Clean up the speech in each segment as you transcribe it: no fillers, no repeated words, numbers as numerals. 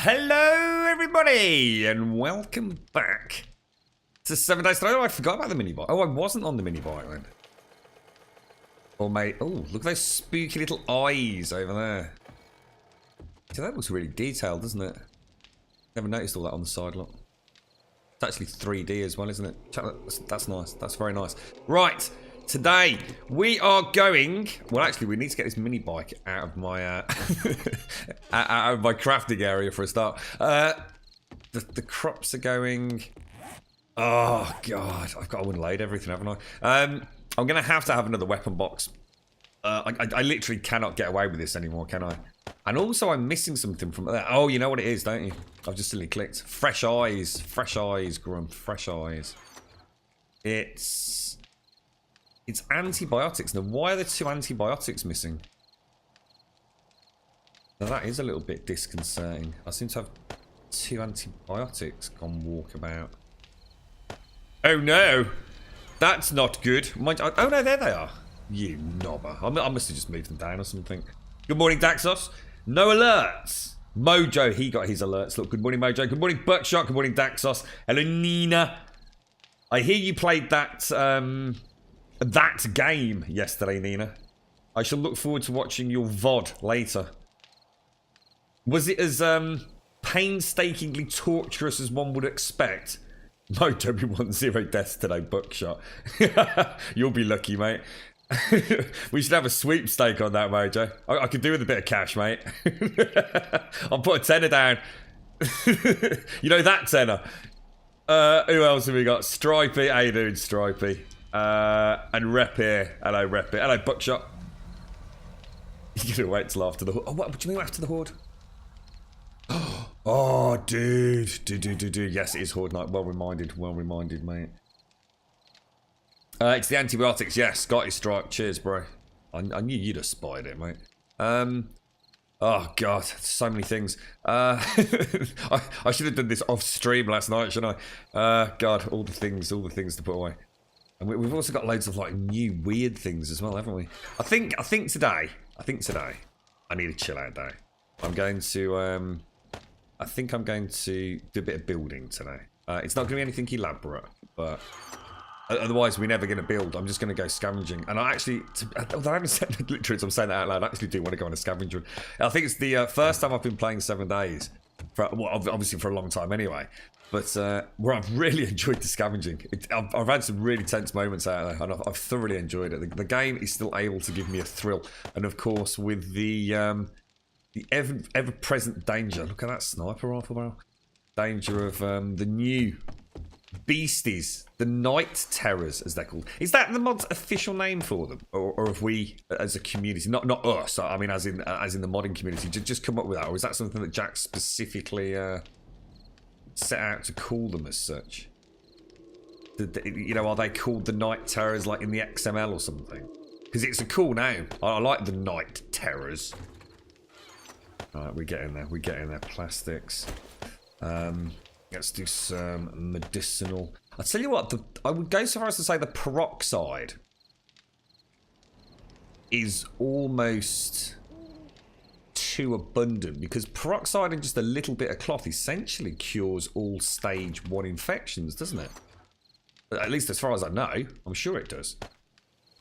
Hello, everybody, and welcome back to 7 Days Today. Oh, I forgot about the mini bike. Oh, I wasn't on the mini bike then. Oh, mate. Oh, look at those spooky little eyes over there. See, that looks really detailed, doesn't it? Never noticed all that on the side, look. It's actually 3D as well, isn't it? That's nice. That's very nice. Right. Today, we are going... Well, actually, we need to get this mini bike out of my out of my crafting area for a start. The crops are going... Oh, God. I've got to unload everything, haven't I? I'm going to have another weapon box. I literally cannot get away with this anymore, can I? And also, I'm missing something from there. Oh, you know what it is, don't you? I've just suddenly clicked. Fresh eyes. Fresh eyes, Grump. Fresh eyes. It's antibiotics. Now, why are there 2 antibiotics missing? Now, that is a little bit disconcerting. I seem to have 2 antibiotics gone walkabout. Oh, no. That's not good. Oh, no, there they are. You knobber. I must have just moved them down or something. Good morning, Daxos. No alerts. Mojo, he got his alerts. Look, good morning, Mojo. Good morning, Buckshot. Good morning, Daxos. Hello, Nina. I hear you played that game yesterday, Nina. I shall look forward to watching your VOD later. Was it as painstakingly torturous as one would expect? Mojo, we want 0 deaths today, Buckshot. You'll be lucky, mate. We should have a sweepstake on that, Mojo. I could do with a bit of cash, mate. I'll put a tenner down. You know that tenner. Who else have we got? Stripey. How you doing, Stripey? And Rep here. Hello, Rep here. Hello, Buckshot. You're gonna wait till after the horde. Oh, what do you mean after the horde? Oh, dude. Yes, it is horde night. Well reminded, mate. It's the antibiotics. Yes, got his strike. Cheers, bro. I knew you'd have spotted it, mate. Oh, God. So many things. I should have done this off stream last night, shouldn't I? God, all the things to put away. And we've also got loads of, like, new weird things as well, haven't we? I think today, I need a chill out day. I'm going to, I think I'm going to do a bit of building today. It's not going to be anything elaborate, but... Otherwise, we're never going to build. I'm just going to go scavenging. And I actually, although I haven't said literally, I'm saying that out loud, I actually do want to go on a scavenger. I think it's the first time I've been playing 7 days. Well, obviously for a long time anyway. But where I've really enjoyed the scavenging. I've had some really tense moments out there, and I've thoroughly enjoyed it. The game is still able to give me a thrill. And of course, with the ever-present danger. Look at that sniper rifle barrel. Danger of the new... beasties, the night terrors, as they're called. Is that the mod's official name for them, or have we, as a community, not us? I mean, as in the modding community, just come up with that, or is that something that Jack specifically set out to call them as such? You know, are they called the night terrors, like in the XML or something? Because it's a cool name. I like the night terrors. All right, we're getting there. We're getting there. Plastics. Let's do some medicinal. I'll tell you what, I would go so far as to say the peroxide is almost too abundant, because peroxide and just a little bit of cloth essentially cures all stage 1 infections, doesn't it? At least as far as I know. I'm sure it does.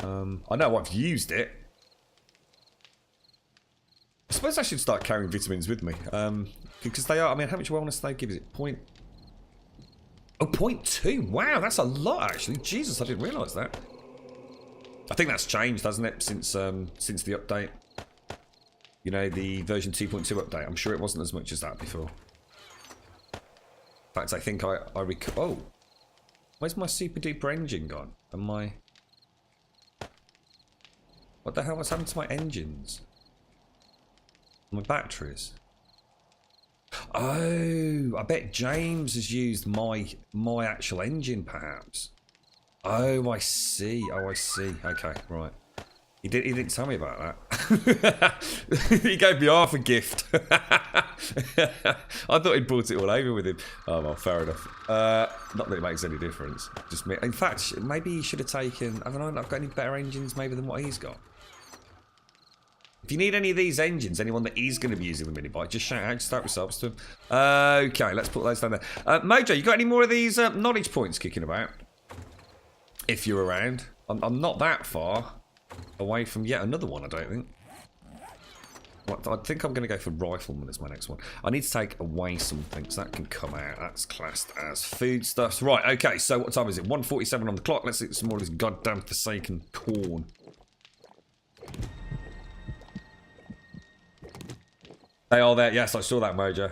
I know I've used it. I suppose I should start carrying vitamins with me. Because they are, I mean, how much wellness do they give? Is it 0.2. Wow, that's a lot, actually. Jesus, I didn't realise that. I think that's changed, hasn't it, since the update? You know, the version 2.2 update. I'm sure it wasn't as much as that before. In fact, I think I oh, where's my super duper engine gone? And my... What the hell? What's happened to my engines? My batteries? Oh, I bet James has used my actual engine, perhaps. Oh, I see. Oh, I see. Okay, right. He didn't tell me about that. He gave me half a gift. I thought he'd brought it all over with him. Oh, well, fair enough. Not that it makes any difference. Just me. In fact, maybe he should have taken... Haven't I not got any better engines maybe than what he's got? If you need any of these engines, anyone that is going to be using the mini bike, just shout out, just start yourselves to them. Okay, let's put those down there. Mojo, you got any more of these knowledge points kicking about? If you're around. I'm not that far away from yet another one, I don't think. I think I'm going to go for rifleman as my next one. I need to take away something, so that can come out. That's classed as foodstuffs. Right, okay, so what time is it? 1:47 on the clock. Let's eat some more of this goddamn forsaken corn. They are there. Yes, I saw that, Mojo.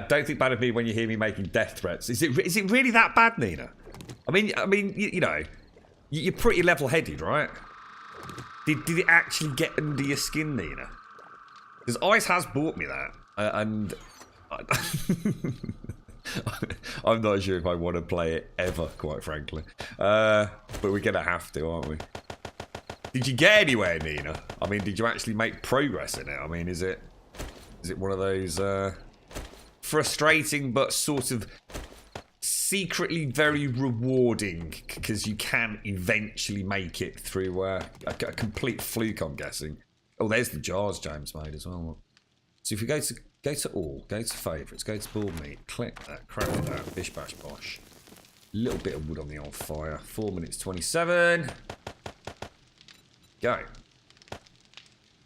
Don't think bad of me when you hear me making death threats. Is it really that bad, Nina? I mean, you know, you're pretty level-headed, right? Did it actually get under your skin, Nina? Because Ice has bought me that, and I'm not sure if I want to play it ever, quite frankly. But we're going to have to, aren't we? Did you get anywhere, Nina? I mean, did you actually make progress in it? I mean, is it one of those frustrating but sort of secretly very rewarding, because you can eventually make it through a complete fluke, I'm guessing. Oh, there's the jars James made as well. So if you go to all, go to favourites, go to boiled meat, click that, craft that, bish bash bosh. Little bit of wood on the old fire. 4 minutes 27. Go.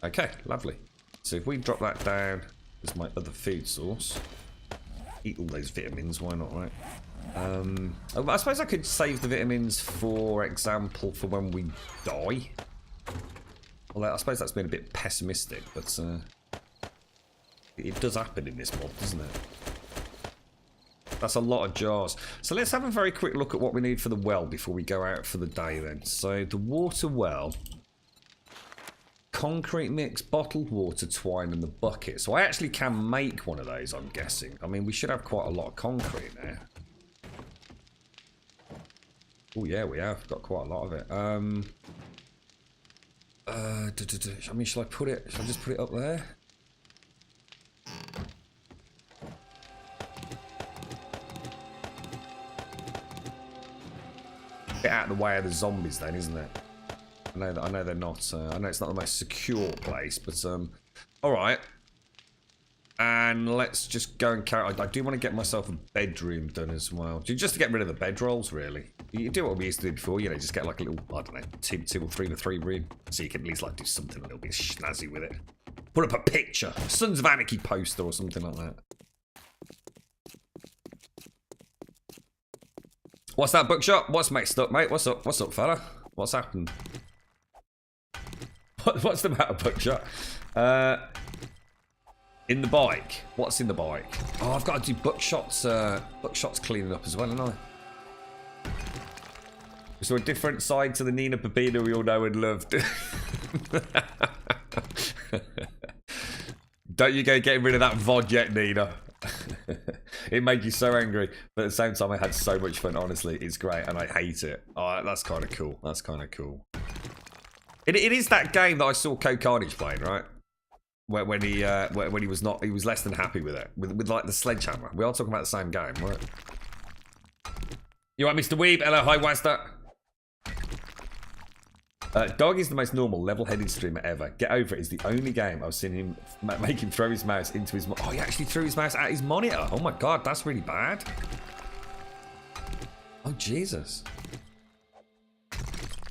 Okay, lovely. So if we drop that down as my other food source, eat all those vitamins, why not, right? I suppose I could save the vitamins, for example, for when we die. Well, I suppose that's been a bit pessimistic, but it does happen in this mod, doesn't it? That's a lot of jars. So let's have a very quick look at what we need for the well before we go out for the day then. So the water well, concrete mix, bottled water, twine, and the bucket. So I actually can make one of those, I'm guessing. I mean, we should have quite a lot of concrete there. Oh yeah, we have got quite a lot of it. I mean, shall I just put it up there? Get out of the way of the zombies then, isn't it? I know they're not, I know it's not the most secure place, but, alright. And let's just go and carry. I do want to get myself a bedroom done as well. Just to get rid of the bedrolls, really. You do what we used to do before, you know, just get like a little, I don't know, 2 or 3 by 3 room. So you can at least like do something a little bit snazzy with it. Put up a picture, Sons of Anarchy poster or something like that. What's that, bookshop? What's mixed up, mate? What's up, fella? What's happened? What's the matter, bookshop? In the bike. What's in the bike? Oh, I've got to do buckshots cleaning up as well, haven't I? So a different side to the Nina Pepina we all know and loved. Don't you go getting rid of that VOD yet, Nina. It made you so angry, but at the same time I had so much fun, honestly. It's great and I hate it. Oh, that's kind of cool. That's kind of cool. It is that game that I saw Code Carnage playing, right? When he was less than happy with it, with like the sledgehammer. We are talking about the same game, right? You right, Mr. Weeb? Hello, hi, Wasta. Dog is the most normal, level-headed streamer ever. Get over it is the only game I've seen him make him throw his mouse into his. Oh, he actually threw his mouse at his monitor. Oh my god, that's really bad. Oh Jesus.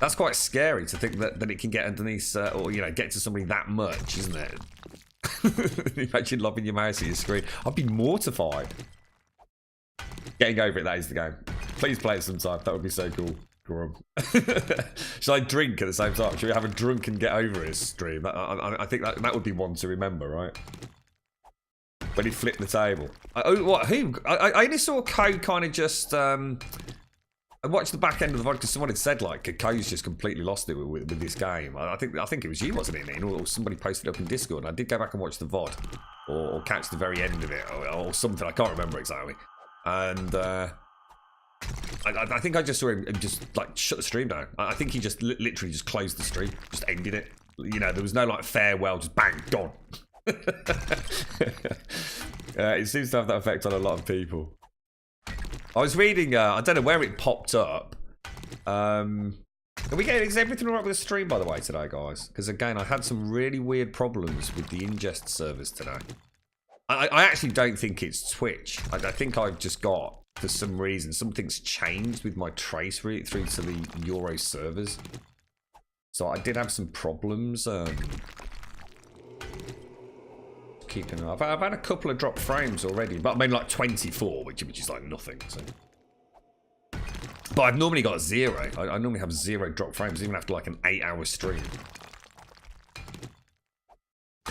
That's quite scary to think that it can get underneath, or you know, get to somebody that much, isn't it? Imagine lobbing your mouse at your screen. I'd be mortified. Getting over it, that is the game. Please play it sometime. That would be so cool. Shall I drink at the same time? Should we have a drunk and get over it stream? I think that would be one to remember, right? When he flipped the table. Oh, what? Who? I only saw Code kind of just. I watched the back end of the VOD because someone had said like Co's just completely lost it with this game. I think it was you, wasn't it, Ian? Or somebody posted it up in Discord. I did go back and watch the VOD or catch the very end of it or something. I can't remember exactly. And I think I just saw him just like shut the stream down. I think he just literally just closed the stream, just ended it. You know, there was no like farewell, just bang, gone. It seems to have that effect on a lot of people. I was reading, I don't know where it popped up. Is everything alright with the stream, by the way, today, guys? Because again, I had some really weird problems with the ingest servers today. I actually don't think it's Twitch. I think I've just got, for some reason, something's changed with my trace route through to the Euro servers. So I did have some problems. Keeping up. I've had a couple of drop frames already, but I mean like 24, which is like nothing. So. But I've normally got 0. I normally have 0 drop frames, even after like an 8-hour stream.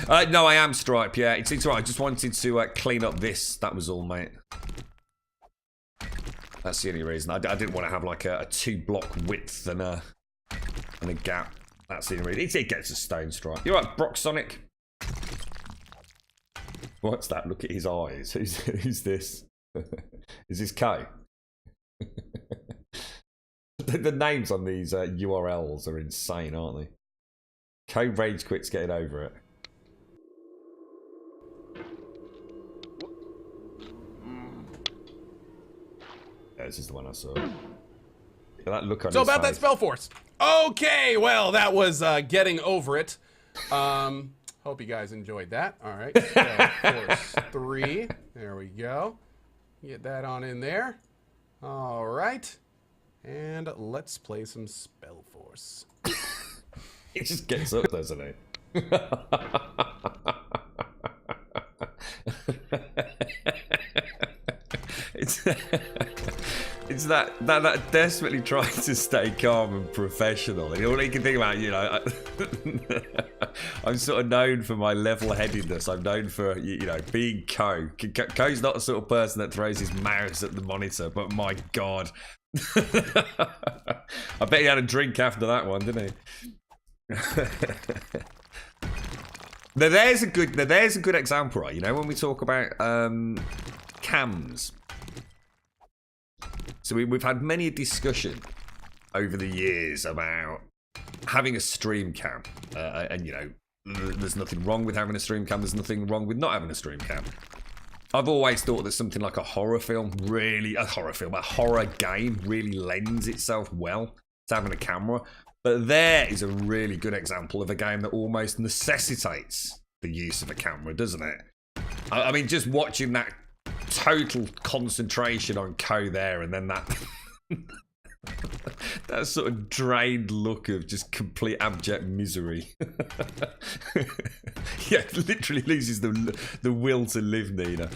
No, I am Stripe, yeah. It's alright. I just wanted to clean up this. That was all, mate. That's the only reason. I didn't want to have like a 2-block width and a gap. That's the only reason. It gets a stone Stripe. You're right, Broxonic. What's that? Look at his eyes. Who's this? Is this K? The names on these URLs are insane, aren't they? K Rage Quit's getting over it. Yeah, this is the one I saw. That look on so his about face. that spell force. Okay, well, that was getting over it. Hope you guys enjoyed that. All right, spell force 3. There we go. Get that on in there. All right. And let's play some Spell Force. It just gets up, doesn't it? It's that desperately trying to stay calm and professional. And all you can think about, you know, I'm sort of known for my level-headedness. I'm known for, you know, being Co. Co's not the sort of person that throws his mouse at the monitor, but my God. I bet he had a drink after that one, didn't he? Now there's a good example, right? You know, when we talk about cams. So we've had many a discussion over the years about having a stream cam, and you know, there's nothing wrong with having a stream cam. There's nothing wrong with not having a stream cam. I've always thought that something like a horror game really lends itself well to having a camera. But there is a really good example of a game that almost necessitates the use of a camera, doesn't it? I mean, just watching that total concentration on Co there, and then that that sort of drained look of just complete abject misery. Yeah, literally loses the will to live, Nina.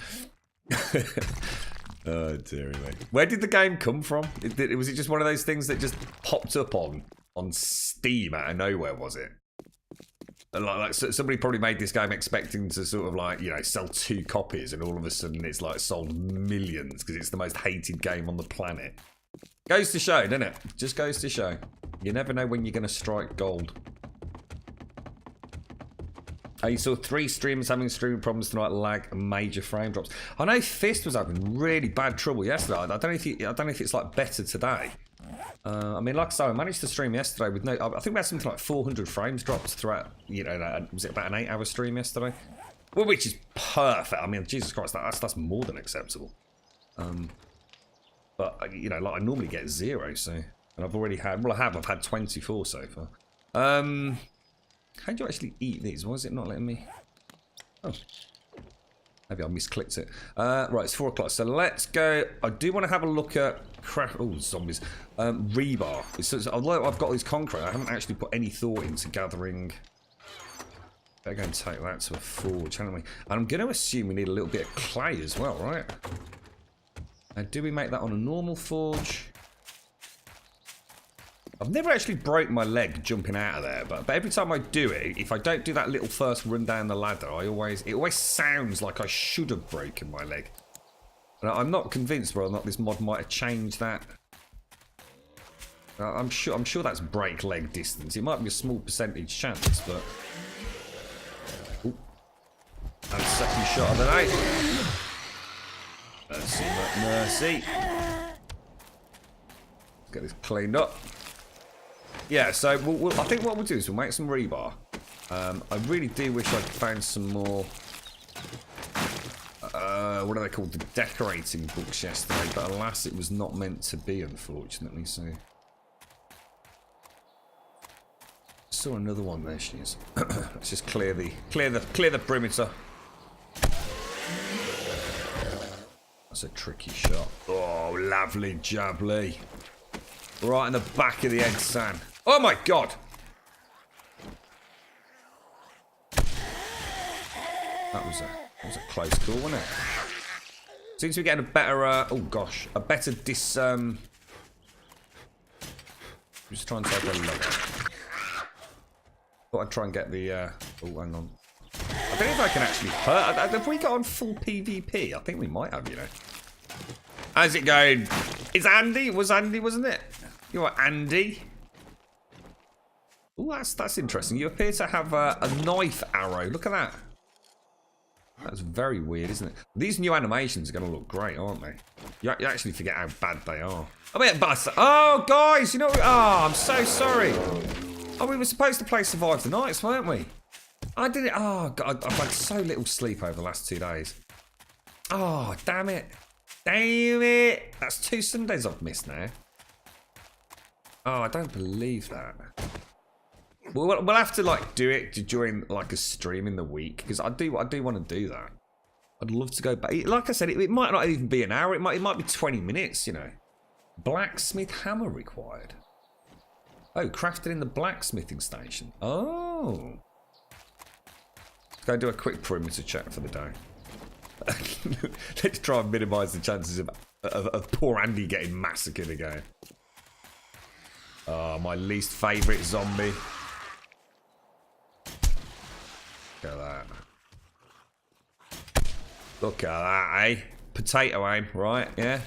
Oh dearie me. Where did the game come from? Was it just one of those things that just popped up on Steam out of nowhere, was it? Like somebody probably made this game expecting to sort of like, you know, sell 2 copies, and all of a sudden it's like sold millions because it's the most hated game on the planet. Goes to show, doesn't it? Just goes to show. You never know when you're going to strike gold. You saw 3 streamers having streaming problems tonight, lag and major frame drops. I know Fist was having really bad trouble yesterday. I don't know if it's like better today. I mean, like I say, I managed to stream yesterday with no. I think we had something like 400 frames drops throughout. You know, was it about an 8-hour stream yesterday? Well, which is perfect. I mean, Jesus Christ, that's more than acceptable. But you know, like I normally get 0, so, and I've already had. Well, I've had 24 so far. How do you actually eat these? Why is it not letting me? Oh. Maybe I misclicked it. Right, it's 4 o'clock, so let's go. I do want to have a look at zombies. Rebar. Although I've got these concrete, I haven't actually put any thought into gathering. Better go and take that to a forge, haven't we? And I'm going to assume we need a little bit of clay as well, right? Now, do we make that on a normal forge? I've never actually broke my leg jumping out of there, but every time I do it, if I don't do that little first run down the ladder, it always sounds like I should have broken my leg. And I'm not convinced whether or not this mod might have changed that. I'm sure that's break leg distance. It might be a small percentage chance, but. Ooh. And second shot of the night. Let's see that mercy. Let's get this cleaned up. Yeah, so I think what we'll do is we'll make some rebar. I really do wish I'd found some more. What are they called? The decorating books yesterday, but alas, it was not meant to be, unfortunately. So saw another one. There she is. Let's just clear the perimeter. That's a tricky shot. Oh, lovely jubbly. Right in the back of the head, San. Oh my god! That was a close call, wasn't it? Seems to be getting a better, oh gosh, a better just try and take a look. Thought I'd try and get the, oh, hang on. I don't know if I can actually hurt. Have we got on full PvP? I think we might have, you know. How's it going? It's Andy? It was Andy, wasn't it? You're Andy. Oh, that's interesting. You appear to have a knife arrow. Look at that. That's very weird, isn't it? These new animations are going to look great, aren't they? You actually forget how bad they are. I mean, oh, guys, you know, oh, I'm so sorry. Oh, we were supposed to play Survive the Nights, weren't we? I did it. Oh, God, I've had so little sleep over the last 2 days. Oh, damn it. Damn it. That's 2 Sundays I've missed now. Oh, I don't believe that. We'll have to like do it during like a stream in the week because I do want to do that. I'd love to go back. Like I said, it might not even be an hour. It might be 20 minutes. You know, blacksmith hammer required. Oh, crafted in the blacksmithing station. Oh, let's go do a quick perimeter check for the day. Let's try and minimise the chances of poor Andy getting massacred again. Oh, my least favourite zombie. Look at that. Look at that, eh? Potato aim, right? Yeah.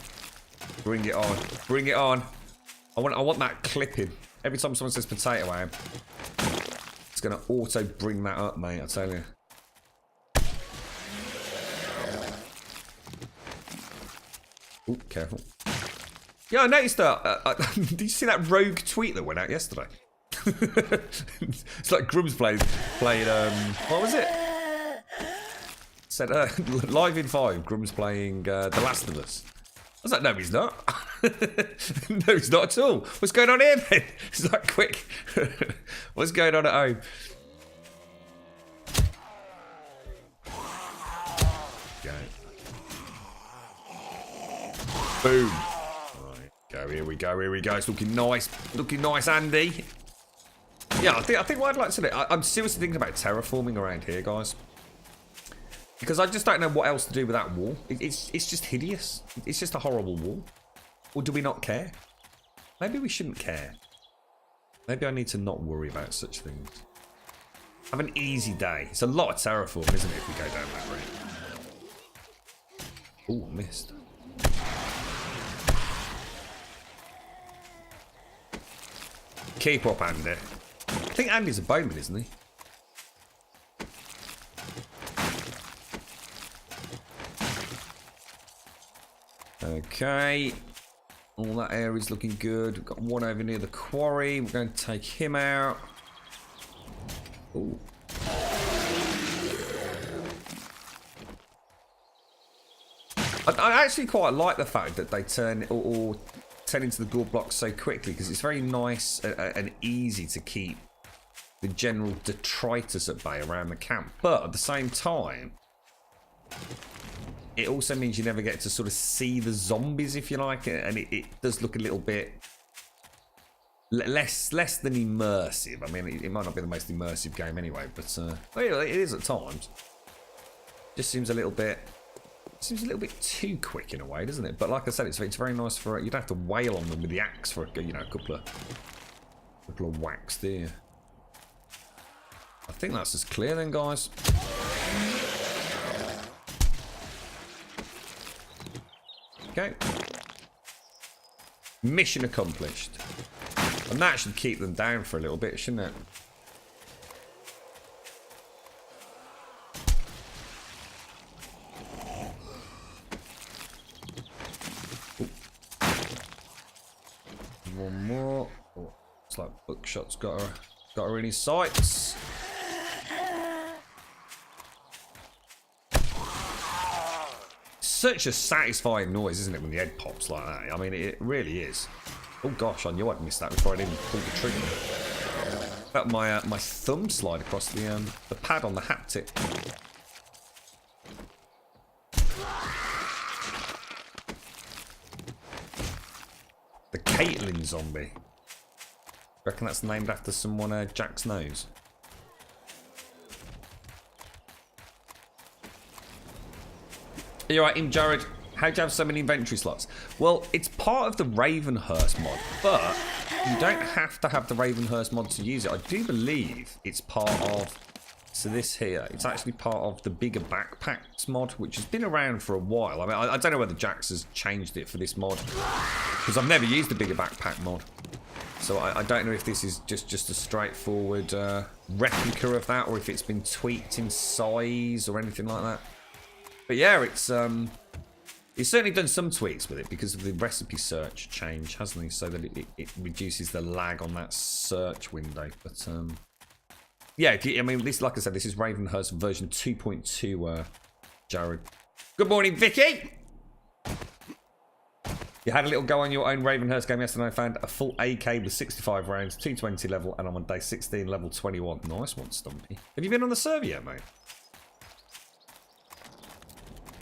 Bring it on. Bring it on. I want that clipping. Every time someone says potato aim, it's gonna auto bring that up, mate. I tell you. Oh, careful. Yeah, I noticed that. Did you see that rogue tweet that went out yesterday? It's like Grum's playing what was it? Said live in 5, Grum's playing The Last of Us. I was like, no, he's not. No, he's not at all. What's going on here, then? It's like, quick. What's going on at home? Okay. Boom. Right, go. Here we go. Here we go. It's looking nice. Looking nice, Andy. Yeah, I think what I'd like to do, I'm seriously thinking about terraforming around here, guys. Because I just don't know what else to do with that wall. It's just hideous. It's just a horrible wall. Or do we not care? Maybe we shouldn't care. Maybe I need to not worry about such things. Have an easy day. It's a lot of terraform, isn't it, if we go down that route? Ooh, I missed. Keep up, Andy. I think Andy's a bowman, isn't he? Okay. All that area's looking good. We've got one over near the quarry. We're going to take him out. Ooh. I actually quite like the fact that they turn or turn into the gore blocks so quickly because it's very nice and easy to keep the general detritus at bay around the camp. But at the same time, it also means you never get to sort of see the zombies, if you like, and it does look a little bit less than immersive. I mean, it might not be the most immersive game anyway, but well, it is at times. Just seems a little bit too quick in a way, doesn't it? But like I said, it's very nice for you don't have to wail on them with the axe for a couple of whacks there. I think that's as clear then, guys. Okay. Mission accomplished. And that should keep them down for a little bit, shouldn't it? Ooh. One more. Oh, it's like Bookshot's got her in his sights. Such a satisfying noise, isn't it, when the head pops like that? I mean, it really is. Oh gosh, I knew I'd missed that before I didn't pull the trigger. Let my my thumb slide across the pad on the haptic. The Caitlin zombie. Reckon that's named after someone Jack's nose. You're right, Jared. How'd you have so many inventory slots? Well, it's part of the Ravenhearst mod, but you don't have to have the Ravenhearst mod to use it. I do believe it's part of... So this here, it's actually part of the bigger backpacks mod, which has been around for a while. I mean, I don't know whether Jax has changed it for this mod, because I've never used the bigger backpack mod. So I don't know if this is just a straightforward replica of that, or if it's been tweaked in size or anything like that. But yeah, it's certainly done some tweaks with it because of the recipe search change, hasn't he? So that it reduces the lag on that search window. But yeah, I mean, this, like I said, this is Ravenhearst version 2.2. Jared, good morning, Vicky. You had a little go on your own Ravenhearst game yesterday. I found a full AK with 65 rounds, 220 level, and I'm on day 16, level 21. Nice one, Stumpy. Have you been on the server yet, mate?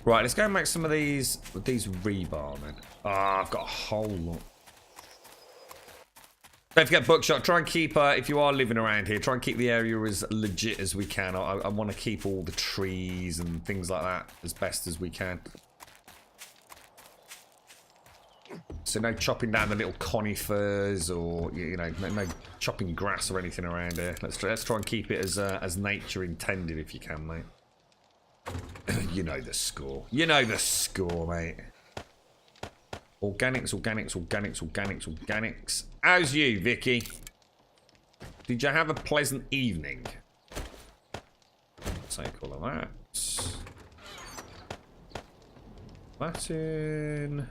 Right, let's go and make some of these rebar, then. Ah, I've got a whole lot. Don't forget buckshot. Try and keep, if you are living around here, try and keep the area as legit as we can. I want to keep all the trees and things like that as best as we can. So no chopping down the little conifers, or you know, no chopping grass or anything around here. Let's try and keep it as nature intended, if you can, mate. You know the score. You know the score, mate. Organics, organics, organics, organics, organics. How's you, Vicky? Did you have a pleasant evening? Take all of that. That in.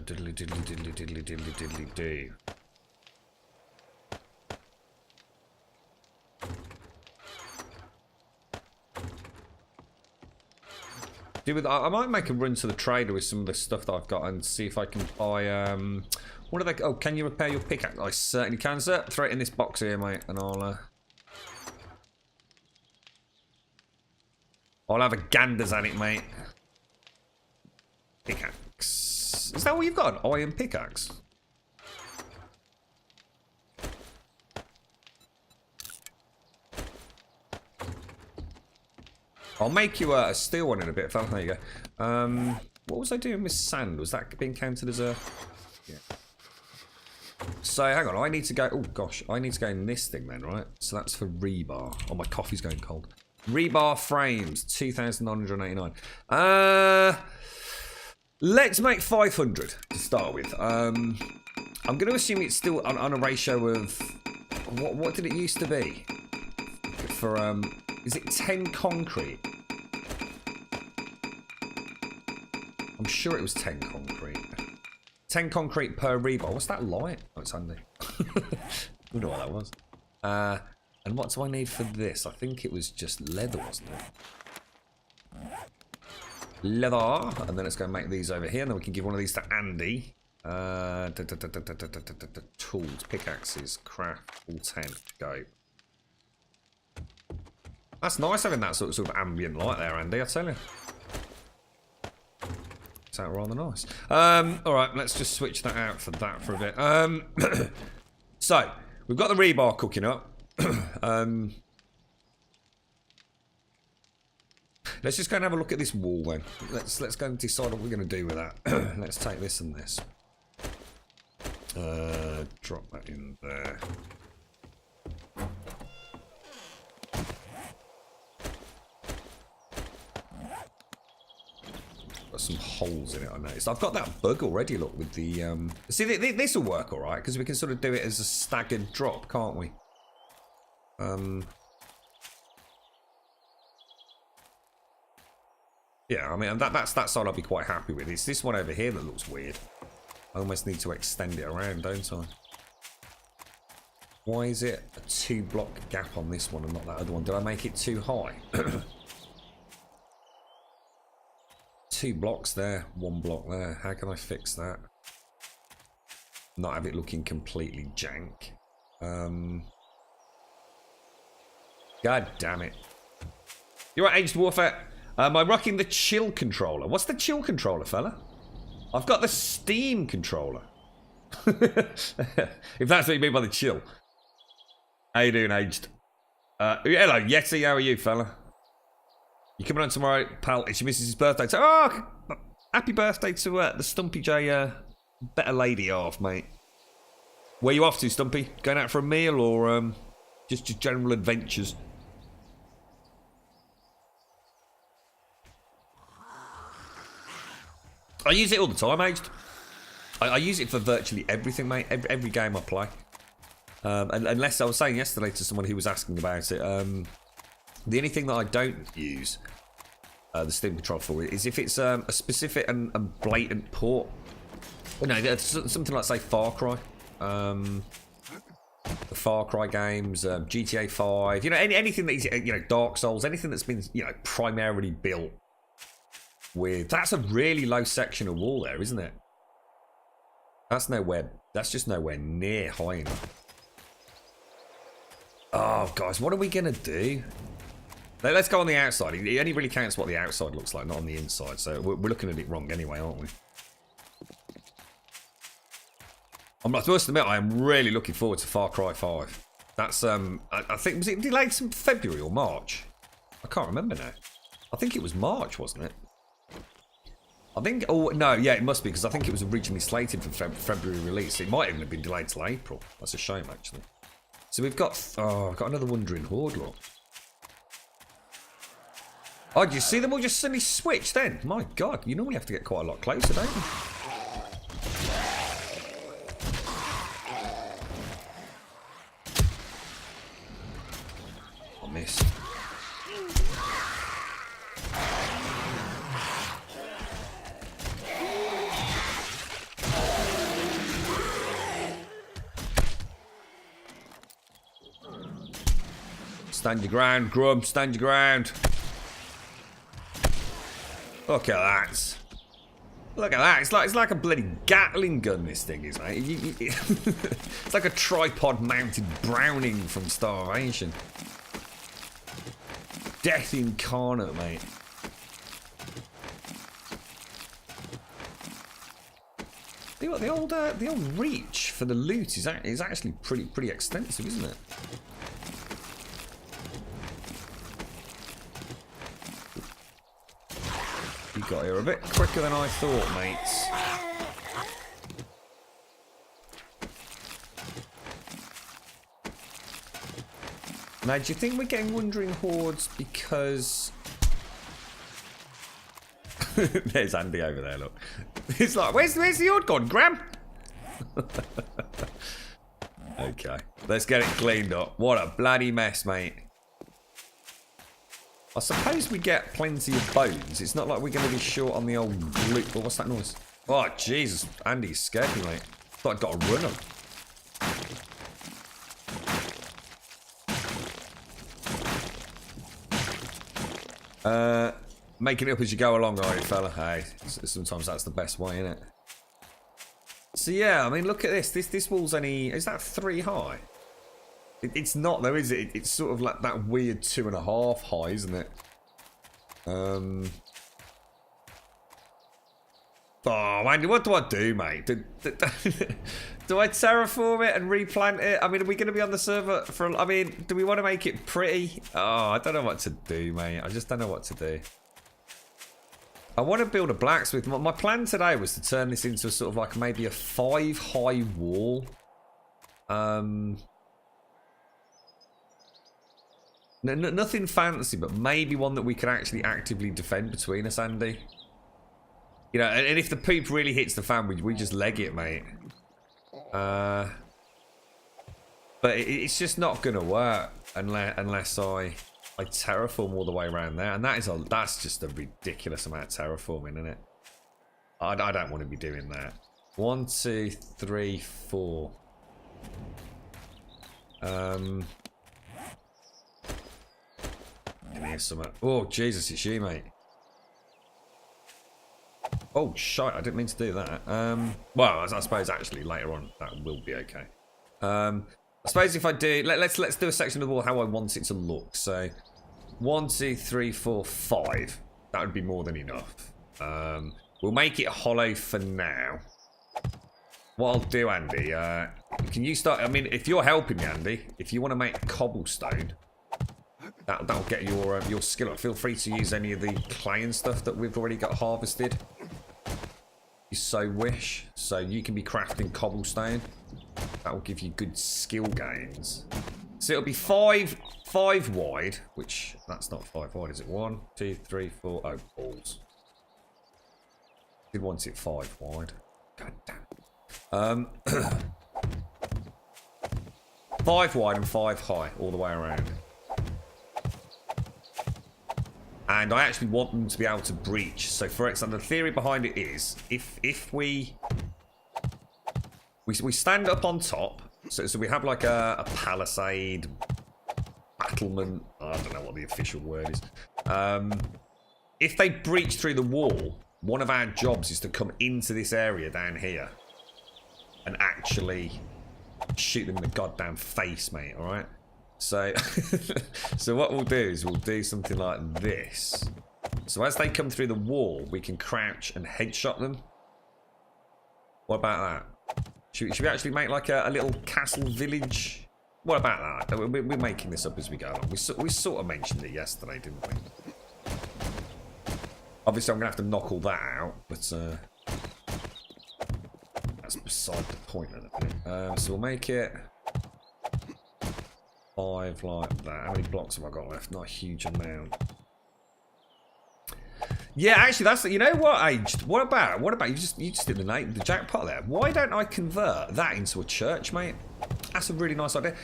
Diddly diddly diddly diddly diddly diddly do. I might make a run to the trader with some of the stuff that I've got and see if I can buy. What are they? Oh, can you repair your pickaxe? I certainly can, sir. Throw it in this box here, mate, and I'll have a ganders at it, mate. Pickaxe. Is that what you've got? An iron pickaxe? I'll make you a steel one in a bit, fella. There you go. What was I doing with sand? Was that being counted as a... Yeah. So, hang on. I need to go... Oh, gosh. I need to go in this thing then, right? So that's for rebar. Oh, my coffee's going cold. Rebar frames. 2,989. Let's make 500 to start with. I'm going to assume it's still on a ratio of... What did it used to be? For, is it 10 concrete? I'm sure it was 10 concrete. 10 concrete per rebar. What's that light? Oh, it's handy. I wonder what that was. And what do I need for this? I think it was just leather, wasn't it? Leather. And then let's go and make these over here. And then we can give one of these to Andy. Tools, pickaxes, craft, all 10. Go. That's nice having that sort of ambient light there, Andy, I tell you. It's out rather nice. Alright, let's just switch that out for that for a bit. So, we've got the rebar cooking up. Let's just go and have a look at this wall then. Let's go and decide what we're going to do with that. Let's take this and this. Drop that in there. Got some holes in it, I noticed. I've got that bug already, look, with the... See, this will work all right, because we can sort of do it as a staggered drop, can't we? Yeah, I mean, that side I'll be quite happy with. It's this one over here that looks weird. I almost need to extend it around, don't I? Why is it a 2-block gap on this one and not that other one? Did I make it too high? 2 blocks there, 1 block there. How can I fix that? not have it looking completely jank. God damn it. You're right, Aged Warfare. Am I rocking the chill controller? What's the chill controller, fella? I've got the Steam controller. If that's what you mean by the chill. How you doing, Aged? Hello, Yeti. How are you, fella? You coming on tomorrow, pal? It's your missus' birthday. So, oh, happy birthday to the Stumpy J, better lady half, mate. Where you off to, Stumpy? Going out for a meal or just general adventures? I use it all the time, Aged. I use it for virtually everything, mate. Every game I play. Unless I was saying yesterday to someone who was asking about it, the only thing that I don't use the Steam control for is if it's a specific and blatant port. You know, something like, say, Far Cry. The Far Cry games, GTA 5. You know, anything that is, you know, Dark Souls, anything that's been, you know, primarily built with. That's a really low section of wall there, isn't it? That's nowhere. That's just nowhere near high enough. Oh, guys, what are we gonna do? Let's go on the outside. It only really counts what the outside looks like, not on the inside. So we're looking at it wrong anyway, aren't we? I'm not supposed to admit, I am really looking forward to Far Cry 5. That's I think, was it delayed from February or March? I can't remember now. I think it was March, wasn't it? I think, oh no, yeah, it must be, because I think it was originally slated for February release. It might even have been delayed till April. That's a shame, actually. So we've got, oh, I've got another Wandering Horde, look. Oh, do you see them all just suddenly switch then? My God, you normally have to get quite a lot closer, don't you? I missed. Stand your ground, Grum, stand your ground. Look at that. Look at that. It's like a bloody Gatling gun, this thing is, mate. It's like a tripod-mounted Browning from Starvation. Death incarnate, mate. The old reach for the loot is actually pretty extensive, isn't it? You got here a bit quicker than I thought, mates. Now, do you think we're getting Wandering Hordes because... There's Andy over there, look. He's like, where's the Horde gone, Graham? Okay, let's get it cleaned up. What a bloody mess, mate. I suppose we get plenty of bones. It's not like we're going to be short on the old loot. Oh, what's that noise? Oh, Jesus. Andy's scared me, mate. Thought I'd got to run him. Making it up as you go along, are you, fella? Hey, sometimes that's the best way, isn't it? So, yeah, I mean, look at this. This wall's only... Is that 3 high? It's not though, is it? It's sort of like that weird 2.5 high, isn't it? Oh, Andy, what do I do, mate? Do I terraform it and replant it? I mean, are we going to be on the server for... I mean, do we want to make it pretty? Oh, I don't know what to do, mate. I just don't know what to do. I want to build a blacksmith. My plan today was to turn this into sort of like maybe a 5 high wall. Nothing fancy, but maybe one that we can actually actively defend between us, Andy. You know, and if the poop really hits the fan, we just leg it, mate. But it's just not going to work unless I terraform all the way around there. And that's just a ridiculous amount of terraforming, isn't it? I don't want to be doing that. 1, 2, 3, 4. Here's some. Oh, Jesus, it's you, mate. Oh, shite, I didn't mean to do that. Well, I suppose actually later on that will be okay. I suppose if I do, let's do a section of the wall how I want it to look. So, 1, 2, 3, 4, 5. That would be more than enough. We'll make it hollow for now. What I'll do, Andy, can you start, I mean, if you're helping me, Andy, if you want to make cobblestone, that'll get your skill up. Feel free to use any of the clay and stuff that we've already got harvested. You so wish. So you can be crafting cobblestone. That will give you good skill gains. So it'll be five wide, which that's not 5 wide, is it? 1, 2, 3, 4. Oh, balls. Did want it 5 wide. God damn. 5 wide and 5 high all the way around. And I actually want them to be able to breach. So for example, the theory behind it is if we stand up on top, so we have like a palisade, battlement, I don't know what the official word is. If they breach through the wall, one of our jobs is to come into this area down here and actually shoot them in the goddamn face, mate, alright? So, so what we'll do is we'll do something like this. So as they come through the wall, we can crouch and headshot them. What about that? Should we actually make like a little castle village? What about that? We're making this up as we go along. We sort of mentioned it yesterday, didn't we? Obviously, I'm going to have to knock all that out, but that's beside the point at the minute. So we'll make it 5 like that. How many blocks have I got left? Not a huge amount. Yeah, actually, that's, you know what, Aged? What about you just did the jackpot there? Why don't I convert that into a church, mate? That's a really nice idea.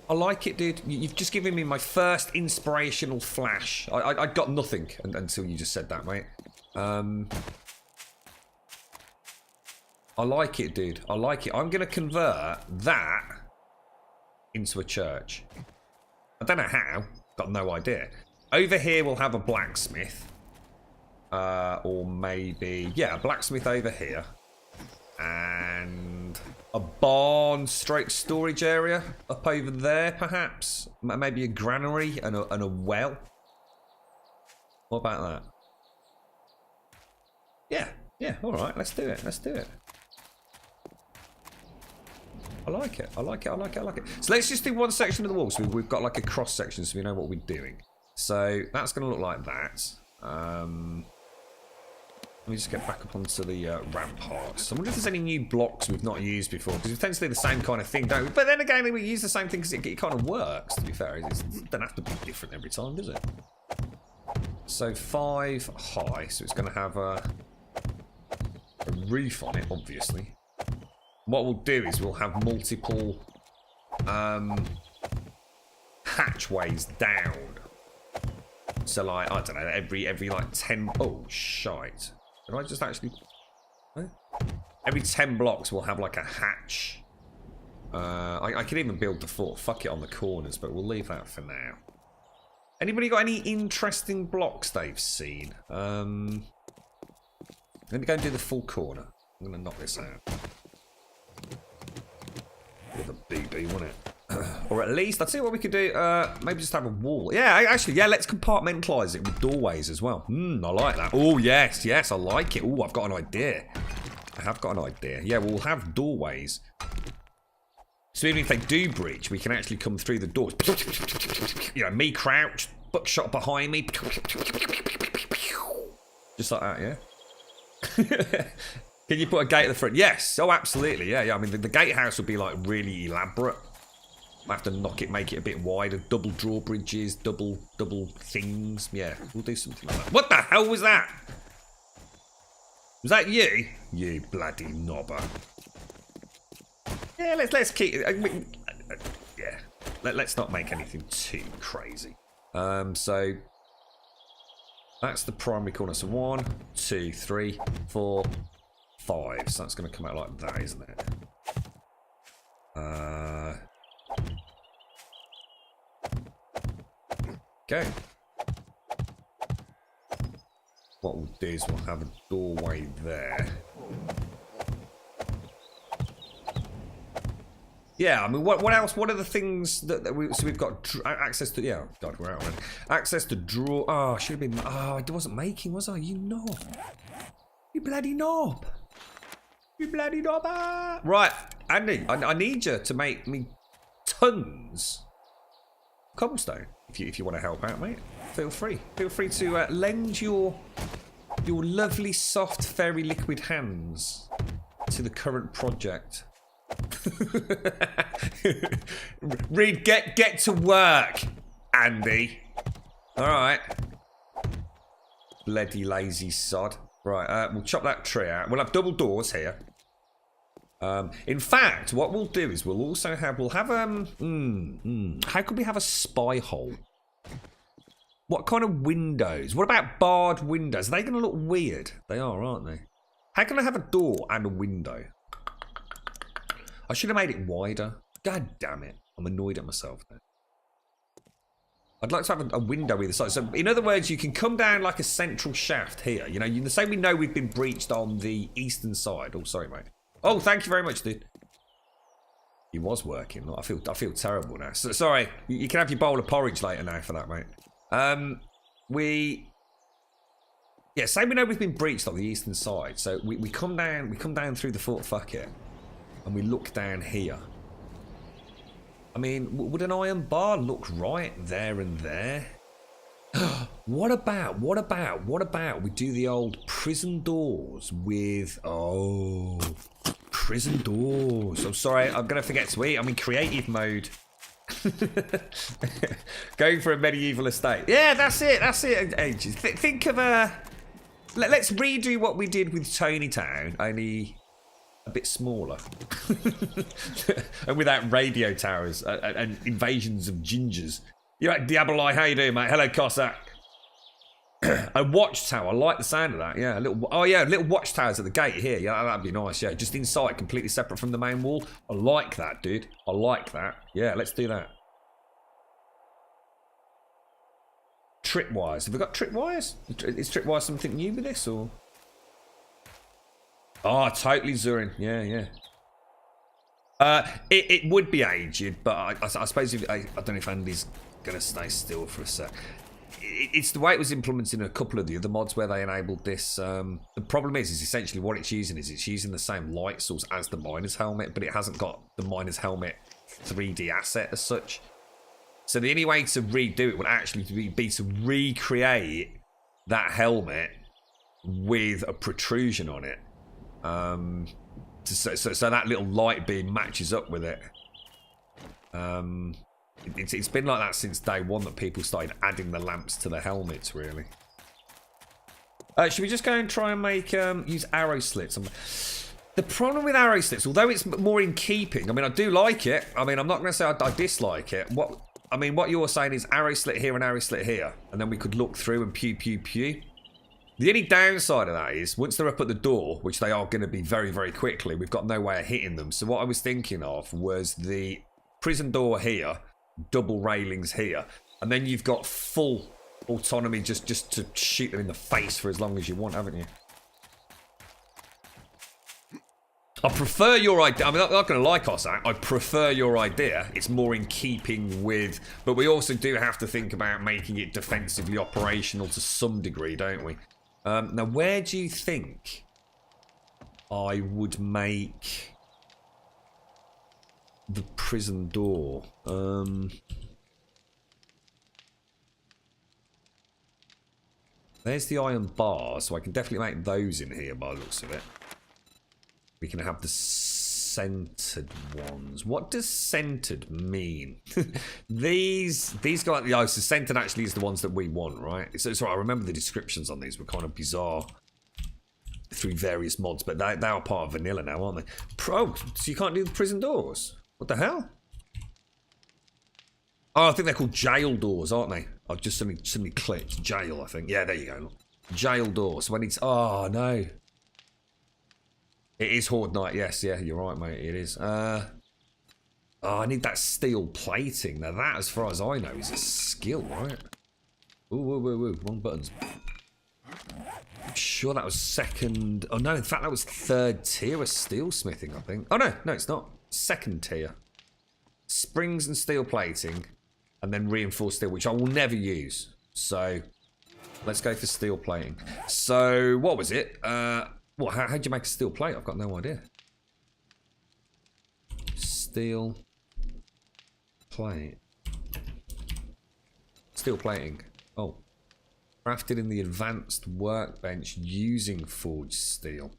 I like it, dude. You've just given me my first inspirational flash. I got nothing until you just said that, mate. I like it, dude. I like it. I'm going to convert that into a church. I don't know how. Got no idea. Over here we'll have a blacksmith. Or maybe, yeah, a blacksmith over here. And a barn straight storage area up over there, perhaps. Maybe a granary and a well. What about that? Yeah, alright, let's do it. I like it. So let's just do one section of the wall. So we've got like a cross section so we know what we're doing. So that's going to look like that. Let me just get back up onto the ramparts. I wonder if there's any new blocks we've not used before, because we tend to do the same kind of thing, don't we? But then again, we use the same thing because it kind of works, to be fair. It doesn't have to be different every time, does it? So 5 high, so it's going to have a roof on it, obviously. What we'll do is we'll have multiple hatchways down. So like, I don't know, every like 10... Oh, shite. Did I just actually... Every 10 blocks we'll have like a hatch. I could even build the fort. Fuck it on the corners, but we'll leave that for now. Anybody got any interesting blocks they've seen? Let me go and do the full corner. I'm going to knock this out. With a BB, wouldn't it? Or at least, I'd see what we could do. Maybe just have a wall. Yeah, actually, yeah, let's compartmentalize it with doorways as well. I like that. Oh, yes, I like it. Oh, I've got an idea. I have got an idea. Yeah, we'll have doorways. So even if they do breach, we can actually come through the doors. You know, me crouched, buckshot behind me. Just like that, yeah? Can you put a gate at the front? Yes. Oh, absolutely. Yeah. I mean, the gatehouse would be like really elaborate. I have to knock it, make it a bit wider. Double drawbridges, double things. Yeah, we'll do something like that. What the hell was that? Was that you? You bloody knobber. Yeah, let's keep. Yeah, let's not make anything too crazy. So that's the primary corner. So 1, 2, 3, 4, 5. So that's going to come out like that, isn't it? Okay. what we'll do is we'll have a doorway there. Yeah, I mean, what else? What are the things that we... So we've got access to... Yeah, God, we're out already. Access to draw... Oh, I should have been... Oh, I wasn't making, was I? You knob. You bloody knob. You bloody knob. Right, Andy, I need you to make me tons of cobblestone. If you want to help out, mate, feel free. Feel free to lend your lovely, soft, fairy liquid hands to the current project. Reed, get to work, Andy. All right. Bloody lazy sod. Right, we'll chop that tree out. We'll have double doors here. In fact, what we'll do is we'll have how could we have a spy hole? What kind of windows? What about barred windows? Are they going to look weird? They are, aren't they? How can I have a door and a window? I should have made it wider. God damn it. I'm annoyed at myself now. I'd like to have a window either side. So, in other words, you can come down like a central shaft here. You know, you say we know we've been breached on the eastern side. Oh, sorry, mate. Oh, thank you very much, dude. He was working. I feel terrible now. So, sorry, you can have your bowl of porridge later now for that, mate. Yeah, say we know we've been breached on the eastern side. So we come down through the Fort Fucket. And we look down here. I mean, would an iron bar look right there and there? What about we do the old prison doors with... Oh, prison doors. I'm sorry, I'm going to forget to eat. I'm in creative mode. Going for a medieval estate. Yeah, that's it. Ages. Think of a... Let's redo what we did with Tony Town, only... a bit smaller. And without radio towers and invasions of gingers. You're right, Diabolai, how you doing, mate? Hello, Cossack. A watchtower, I like the sound of that. Yeah, little watchtowers at the gate here. Yeah, that'd be nice. Yeah, just inside, completely separate from the main wall. I like that, dude. I like that. Yeah, let's do that. Tripwires. Have we got tripwires? Is tripwire something new with this, or? Oh, totally, Zurin. Yeah. It would be aged, but I suppose I don't know if Andy's going to stay still for a sec. It's the way it was implemented in a couple of the other mods where they enabled this. The problem is essentially what it's using is it's using the same light source as the miner's helmet, but it hasn't got the miner's helmet 3D asset as such. So the only way to redo it would actually be to recreate that helmet with a protrusion on it. So that little light beam matches up with it. It's been like that since day one that people started adding the lamps to the helmets, really. Should we just go and try and make use arrow slits? The problem with arrow slits, although it's more in keeping, I mean, I do like it. I mean, I'm not going to say I dislike it. What you're saying is arrow slit here and arrow slit here, and then we could look through and pew pew pew. The only downside of that is, once they're up at the door, which they are going to be very, very quickly, we've got no way of hitting them. So what I was thinking of was the prison door here, double railings here, and then you've got full autonomy just to shoot them in the face for as long as you want, haven't you? I prefer your idea. I mean, I'm not going to lie, Cossack. I prefer your idea. It's more in keeping with... But we also do have to think about making it defensively operational to some degree, don't we? Now, where do you think I would make the prison door? There's the iron bar, so I can definitely make those in here by the looks of it. We can have the centered ones. What does centered mean? these go like the so centered actually is the ones that we want, right? It's right. I remember the descriptions on these were kind of bizarre through various mods, but they are part of vanilla now, aren't they? So you can't do the prison doors? What the hell? Oh, I think they're called jail doors, aren't they? I've just suddenly clicked jail. I think. Yeah, there you go. Look. Jail doors. When it's no. It is Horde Night, yes, yeah, you're right, mate, it is. I need that steel plating. Now that, as far as I know, is a skill, right? Ooh, wrong buttons. sure that was second. Oh no, in fact that was third tier of steel smithing, I think. Oh no, no, it's not. Second tier. Springs and steel plating, and then reinforced steel, which I will never use. So let's go for steel plating. So what was it? What? How'd you make a steel plate? I've got no idea. Steel plate. Steel plating. Oh. Crafted in the advanced workbench using forged steel.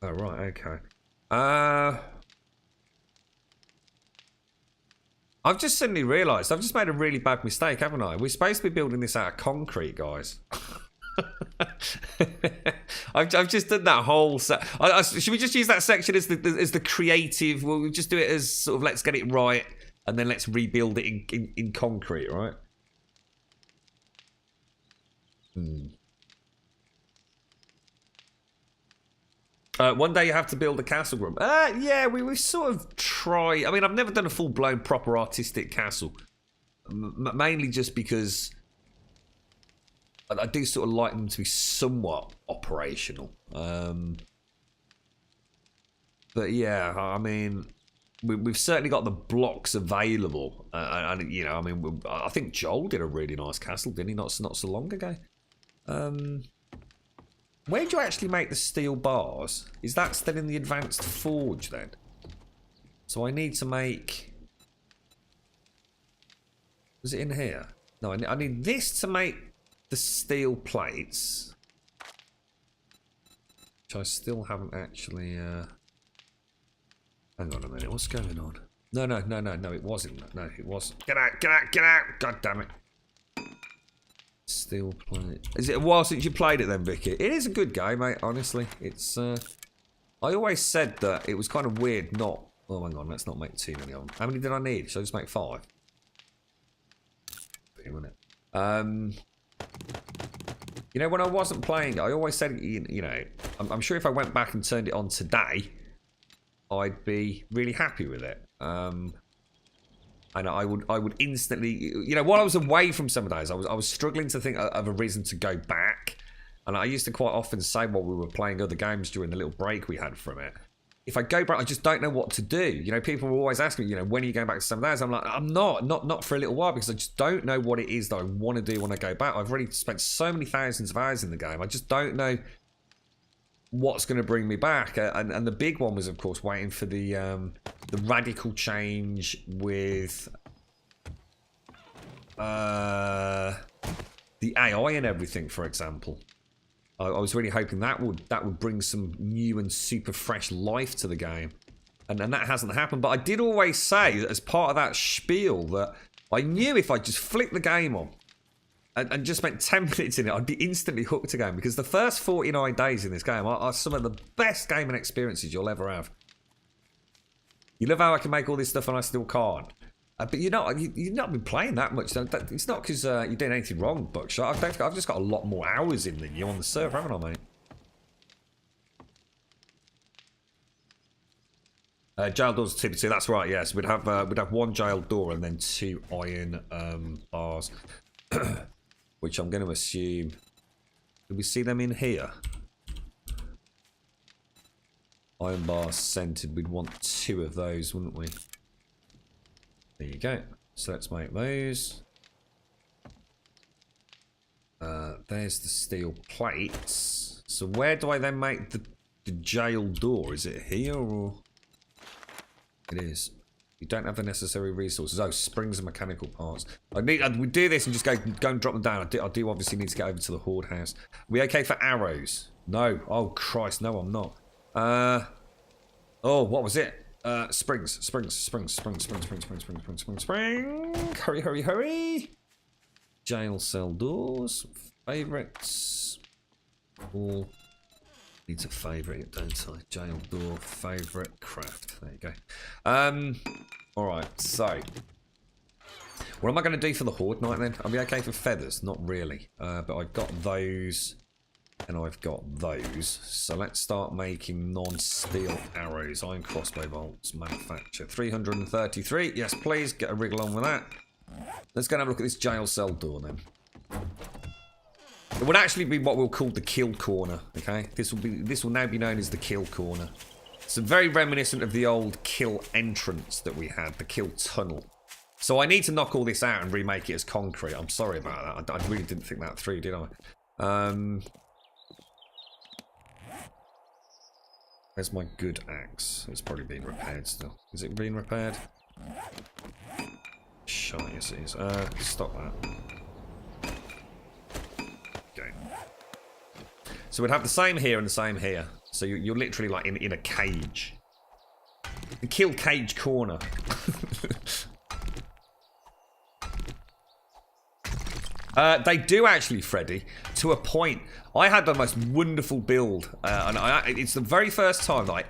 Oh, right, okay. I've just suddenly realised I've just made a really bad mistake, haven't I? We're supposed to be building this out of concrete, guys. I've just done that whole set. Should we just use that section as the creative? We'll just do it as sort of let's get it right, and then let's rebuild it in concrete, right? One day you have to build a castle, Grum. Yeah, we sort of try. I mean, I've never done a full-blown proper artistic castle. Mainly just because I do sort of like them to be somewhat operational. But yeah, I mean, we've certainly got the blocks available. And you know, I mean, I think Joel did a really nice castle, didn't he? Not so long ago. Where do you actually make the steel bars? Is that still in the advanced forge then? So I need to make... Was it in here? No, I need this to make the steel plates. Which I still haven't actually... Hang on a minute, what's going on? No, it wasn't. No, it wasn't. Get out! God damn it. Steel plate. Is it a while since you played it then, Vicky? It is a good game, mate, honestly. It's, I always said that it was kind of weird not... Oh, hang on, let's not make too many of them. How many did I need? Should I just make 5? You know, when I wasn't playing, I always said, you know, I'm sure if I went back and turned it on today, I'd be really happy with it. And I would instantly, you know, while I was away from some of those, I was struggling to think of a reason to go back. And I used to quite often say while we were playing other games during the little break we had from it, if I go back, I just don't know what to do. You know, people will always ask me, you know, when are you going back to some of those? I'm like, I'm not for a little while, because I just don't know what it is that I want to do when I go back. I've already spent so many thousands of hours in the game. I just don't know what's going to bring me back. And the big one was, of course, waiting for the radical change with the AI and everything, for example. I was really hoping that would bring some new and super fresh life to the game, and that hasn't happened. But I did always say, as part of that spiel, that I knew if I just flicked the game on and just spent 10 minutes in it, I'd be instantly hooked again, because the first 49 days in this game are some of the best gaming experiences you'll ever have. You love how I can make all this stuff and I still can't. But you've not been playing that much. It's not because you're doing anything wrong, Buckshot. I've just got a lot more hours in than you on the server, haven't I, mate? Jail doors 2 to 2. That's right. Yes, we'd have 1 jail door and then 2 iron bars, which I'm going to assume. Did we see them in here? Iron bars centered. We'd want 2 of those, wouldn't we? There you go. So let's make those. There's the steel plates. So where do I then make the jail door? Is it here or? It is. You don't have the necessary resources. Oh, springs and mechanical parts. We do this and just go and drop them down. I do obviously need to get over to the horde house. Are we okay for arrows? No. Oh Christ, no, I'm not. Oh, what was it? Springs. Hurry. Jail cell doors. Favorites. All needs a favorite, don't I? Jail door, favorite, craft. There you go. Alright, so what am I going to do for the horde night then? I'll be okay for feathers, not really. But I've got those. And I've got those. So let's start making non-steel arrows. Iron crossbow bolts. Manufacture. 333. Yes, please. Get a wriggle on with that. Let's go and have a look at this jail cell door then. It would actually be what we'll call the kill corner, okay? This will now be known as the kill corner. It's very reminiscent of the old kill entrance that we had, the kill tunnel. So I need to knock all this out and remake it as concrete. I'm sorry about that. I really didn't think that through, did I? Where's my good axe? It's probably being repaired still. Is it being repaired? Shite, yes it is. Stop that. Okay. So we'd have the same here and the same here. So you're literally like in a cage. The kill cage corner. They do actually, Freddy, to a point. I had the most wonderful build, and it's the very first time that I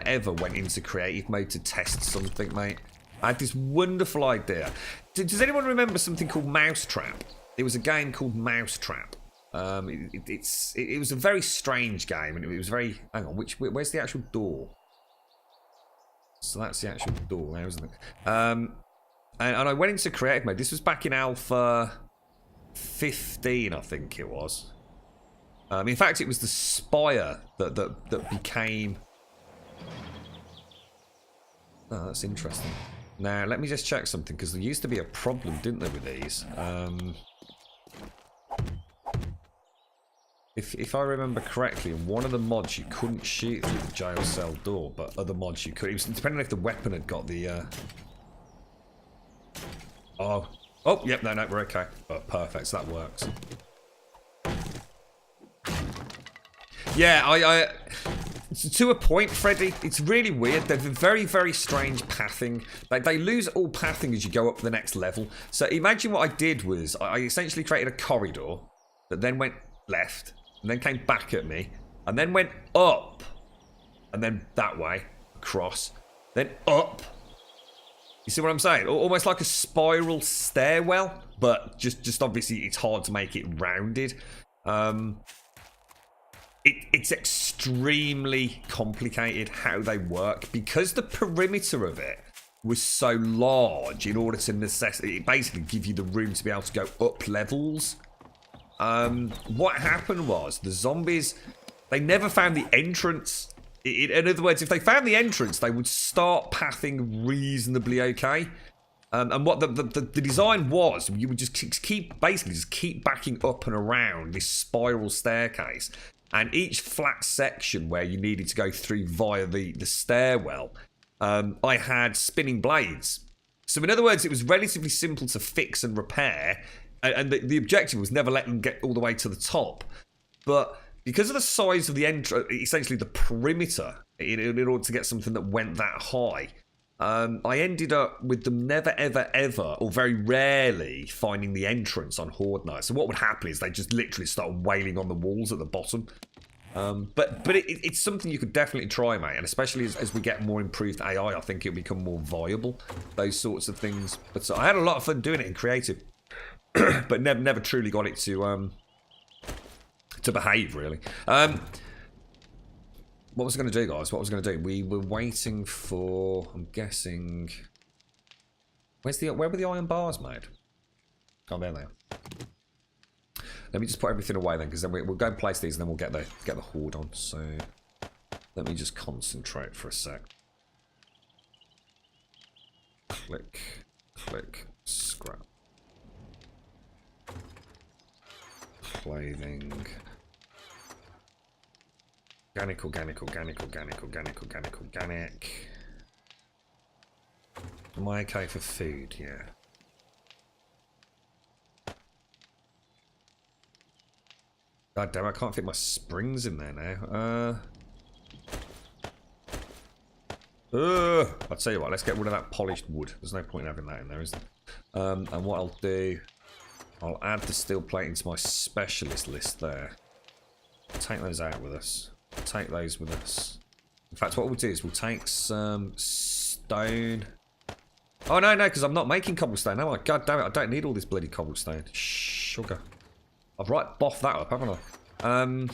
ever went into creative mode to test something, mate. I had this wonderful idea. Does anyone remember something called Mousetrap? It was a game called Mousetrap. It was a very strange game, and it was very. Hang on, where's the actual door? So that's the actual door now, isn't it? And I went into creative mode. This was back in Alpha 15, I think it was. In fact, it was the Spire that became. Oh, that's interesting. Now, let me just check something, because there used to be a problem, didn't there, with these? If I remember correctly, in one of the mods you couldn't shoot through the jail cell door, but other mods you could. It was depending if the weapon had got the. Oh, yep, no, we're okay. Oh, perfect, so that works. Yeah, to a point, Freddy, it's really weird. They're very strange pathing. Like, they lose all pathing as you go up the next level. So imagine what I did was, I essentially created a corridor that then went left, and then came back at me, and then went up, and then that way, across, then up. You see what I'm saying? Almost like a spiral stairwell, but just obviously it's hard to make it rounded. It's extremely complicated how they work, because the perimeter of it was so large in order to basically give you the room to be able to go up levels. What happened was the zombies, they never found the entrance. In other words, if they found the entrance, they would start pathing reasonably okay. And what the design was, you would just keep backing up and around this spiral staircase. And each flat section where you needed to go through via the stairwell, I had spinning blades. So in other words, it was relatively simple to fix and repair. And the objective was never let them get all the way to the top. But because of the size of the essentially the perimeter, in order to get something that went that high, I ended up with them never, ever, or very rarely finding the entrance on Horde Night. So what would happen is they just literally start wailing on the walls at the bottom. But it's something you could definitely try, mate. And especially as we get more improved AI, I think it'll become more viable, those sorts of things. But so I had a lot of fun doing it in creative, but never truly got it to behave, really. What was I going to do, guys? What was I going to do? We were waiting for, I'm guessing, where were the iron bars made? Oh, there they are. Let me just put everything away then, because then we'll go and place these, and then we'll get the horde on. So let me just concentrate for a sec. Click, scrap. Clothing. Organic. Am I okay for food? Yeah. God damn, I can't fit my springs in there now. I'll tell you what, let's get rid of that polished wood. There's no point in having that in there, is there? And what I'll do, I'll add the steel plate into my specialist list there. Take those out with us. Take those with us. In fact, what we'll do is we'll take some stone. Oh, no, because I'm not making cobblestone, am I? God damn it, I don't need all this bloody cobblestone. Sugar. I've right boffed that up, haven't I?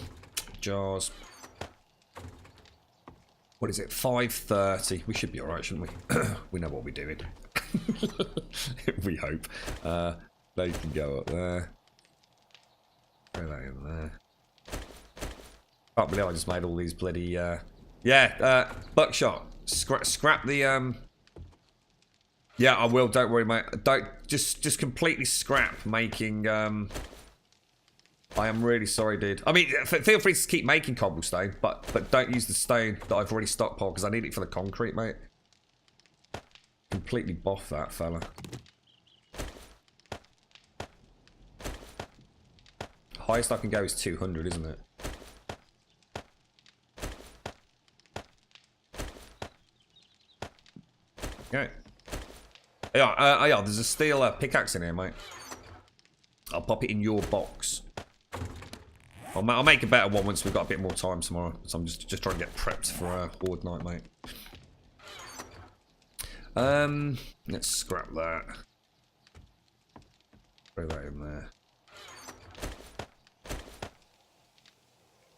Jars. What is it? 5:30. We should be alright, shouldn't we? We know what we're doing. We hope. They can go up there. Throw that in there. Can't believe I just made all these bloody, buckshot. Scrap the, yeah, I will, don't worry, mate. Don't, just completely scrap making, I am really sorry, dude. I mean, feel free to keep making cobblestone, but don't use the stone that I've already stockpiled, because I need it for the concrete, mate. Completely boff that, fella. Highest I can go is 200, isn't it? Okay. Yeah, there's a steel pickaxe in here, mate. I'll pop it in your box. I'll make a better one once we've got a bit more time tomorrow. So I'm just trying to get prepped for Horde night, mate. Let's scrap that. Throw that in there.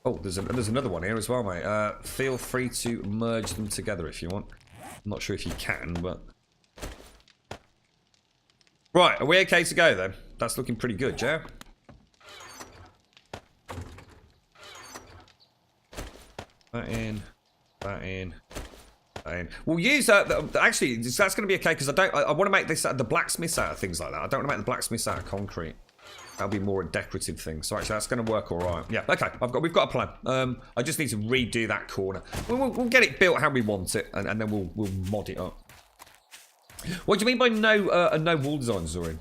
Oh, there's another one here as well, mate. Feel free to merge them together if you want. I'm not sure if you can, but... Right, are we okay to go then? That's looking pretty good, yeah? That in, that in, that in. We'll use actually, that's going to be okay because I want to make this the blacksmiths out of things like that. I don't want to make the blacksmiths out of concrete. That'll be more a decorative thing. So actually, that's going to work all right. Yeah, okay. We've got a plan. I just need to redo that corner. We'll get it built how we want it, and then we'll mod it up. What do you mean by no wall designs, Zorin?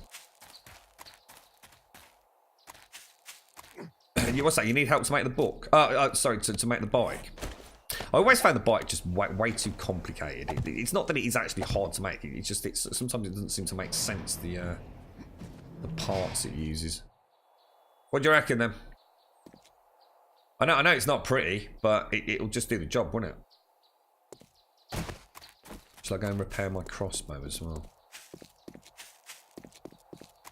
What's that? You need help to make the book? Sorry, to make the bike. I always found the bike just way too complicated. It's not that it is actually hard to make. It's just sometimes it doesn't seem to make sense. The parts it uses. What do you reckon then? I know it's not pretty, but it'll just do the job, won't it? Shall I go and repair my crossbow as well?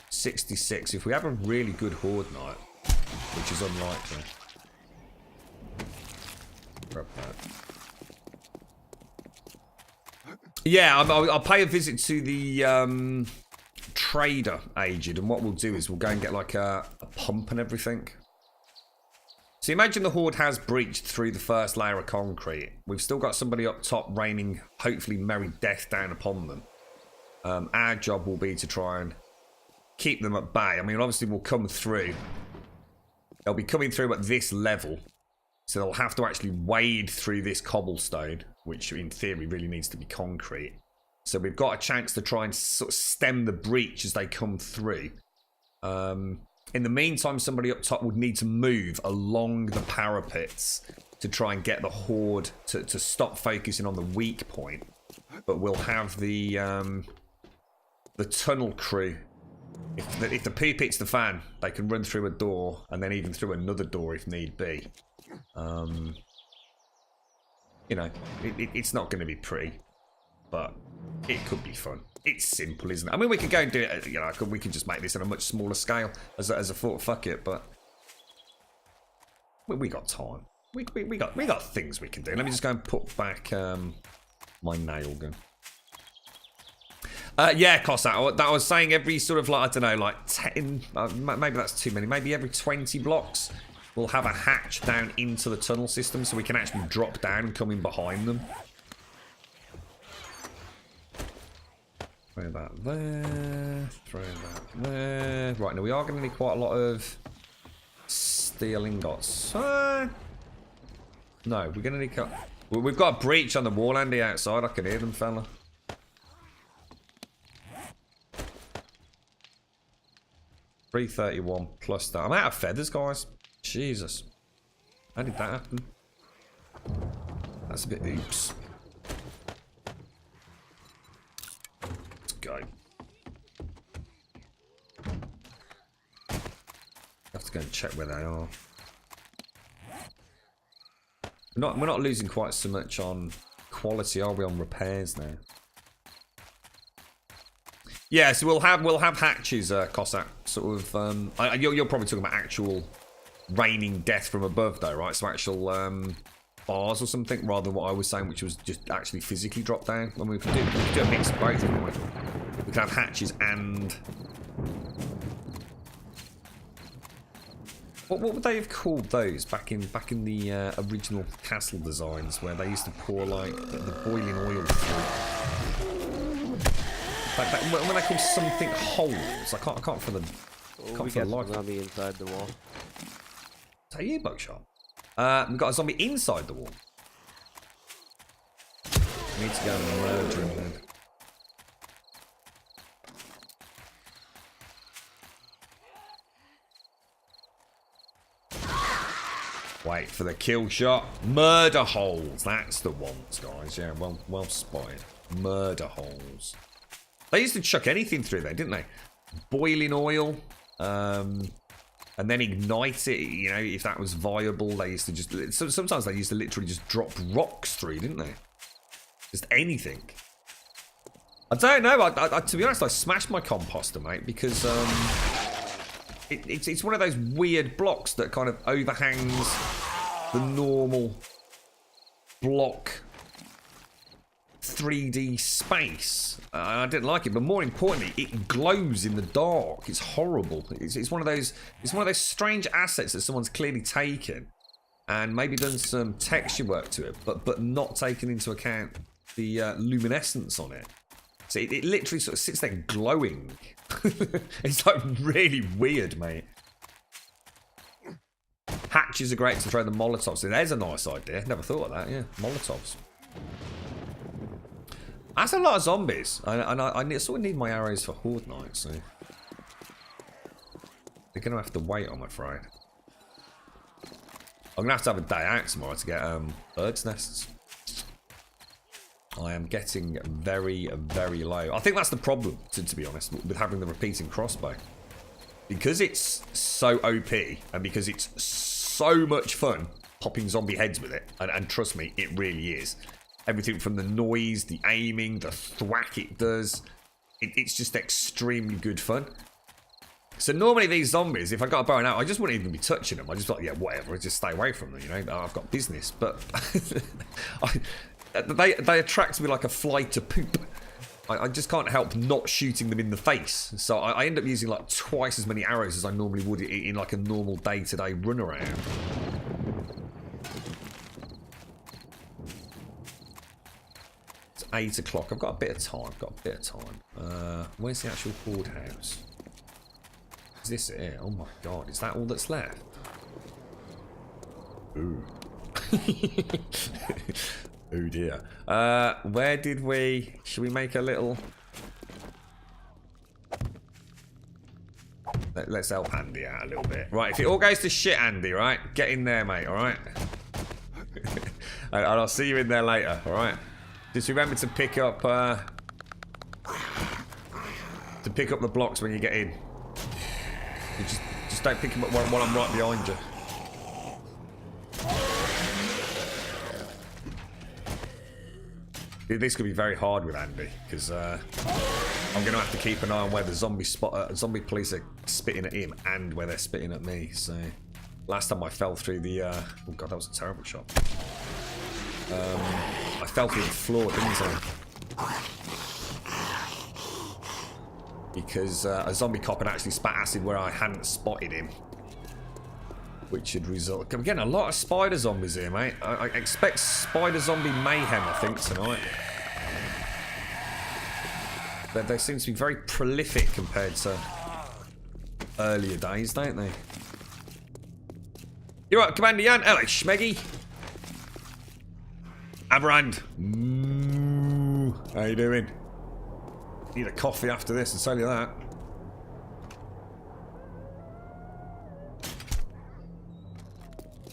66. If we have a really good Horde night, which is unlikely. Grab that. Yeah, I'll pay a visit to the trader, Aged, and what we'll do is we'll go and get like a pump and everything. So imagine the Horde has breached through the first layer of concrete. We've still got somebody up top raining, hopefully, merry death down upon them. Our job will be to try and keep them at bay. I mean, obviously, we'll come through. They'll be coming through at this level. So they'll have to actually wade through this cobblestone, which in theory really needs to be concrete. So we've got a chance to try and sort of stem the breach as they come through. In the meantime, somebody up top would need to move along the parapets to try and get the Horde to stop focusing on the weak point. But we'll have the tunnel crew. If the poop hits the fan, they can run through a door and then even through another door if need be. You know, it's not going to be pretty, but it could be fun. It's simple, isn't it? I mean, we could go and do it. You know, we could just make this on a much smaller scale as a thought. Fuck it, but we got time. We got things we can do. Let me just go and put back my nail gun. Yeah, Cossack. That I was saying every sort of like I don't know, like 10. Maybe that's too many. Maybe every 20 blocks, we'll have a hatch down into the tunnel system, so we can actually drop down and come in behind them. Throw that there. Throw that there. Right, now we are going to need quite a lot of steel ingots. No, we're going to need... We've got a breach on the wall, Andy, outside. I can hear them, fella. $331 plus that. I'm out of feathers, guys. Jesus. How did that happen? That's a bit oops. Go. Have to go and check where they are. We're not losing quite so much on quality, are we, on repairs now? Yeah, so we'll have hatches, Cossack. Sort of. You're probably talking about actual raining death from above, though, right? So actual bars or something, rather than what I was saying, which was just actually physically drop down. I mean, we could do a mix of both. We could have hatches and... What would they have called those back in the original castle designs, where they used to pour like the boiling oil through? When they call something holes, I can't for the Oh, we got a zombie inside the wall. Is that you, Buckshot? We've got a zombie inside the wall. We need to go and murder him then. Wait for the kill shot. Murder holes. That's the ones, guys. Yeah, well spotted. Murder holes. They used to chuck anything through there, didn't they? Boiling oil. And then ignite it, you know, if that was viable. They used to just... Sometimes they used to literally just drop rocks through, didn't they? Just anything. I don't know. To be honest, I smashed my composter, mate, because... It's one of those weird blocks that kind of overhangs the normal block 3D space. I didn't like it, but more importantly, it glows in the dark. It's horrible. It's one of those strange assets that someone's clearly taken and maybe done some texture work to it, but not taken into account the luminescence on it. So it literally sort of sits there glowing. It's like really weird, mate. Hatches are great to throw the Molotovs in. There's a nice idea. Never thought of that, yeah. Molotovs. That's a lot of zombies. And I sort of need my arrows for Horde Night, so... They're going to have to wait, I'm afraid. I'm going to have a day out tomorrow to get birds' nests. I am getting very, very low. I think that's the problem, to be honest, with having the repeating crossbow. Because it's so OP, and because it's so much fun popping zombie heads with it, and trust me, it really is. Everything from the noise, the aiming, the thwack it does, it's just extremely good fun. So normally these zombies, if I got a bow and arrow, I just wouldn't even be touching them. I just thought, yeah, whatever, just stay away from them, you know, I've got business. But... They attract me like a fly to poop. I just can't help not shooting them in the face. So I end up using like twice as many arrows as I normally would in like a normal day-to-day run around. It's 8 o'clock. I've got a bit of time. Where's the actual Horde house? Is this it? Oh my god, is that all that's left? Ooh. Oh dear. Where did we... Should we make a little... Let's help Andy out a little bit. Right, if it all goes to shit, Andy, right? Get in there, mate, alright? And I'll see you in there later, alright? Just remember to pick up... the blocks when you get in. You just don't pick them up while I'm right behind you. This could be very hard with Andy, because I'm going to have to keep an eye on where the zombie police are spitting at him and where they're spitting at me. So, last time I fell through the... oh god, that was a terrible shot. I fell through the floor, didn't I? Because a zombie cop had actually spat acid where I hadn't spotted him. Which should result... I'm getting a lot of spider zombies here, mate. I expect spider zombie mayhem, I think, tonight. They seem to be very prolific compared to earlier days, don't they? You're right, Commander Jan. Hello, Schmeggy. Abrand. How you doing? Need a coffee after this, I'll tell you that.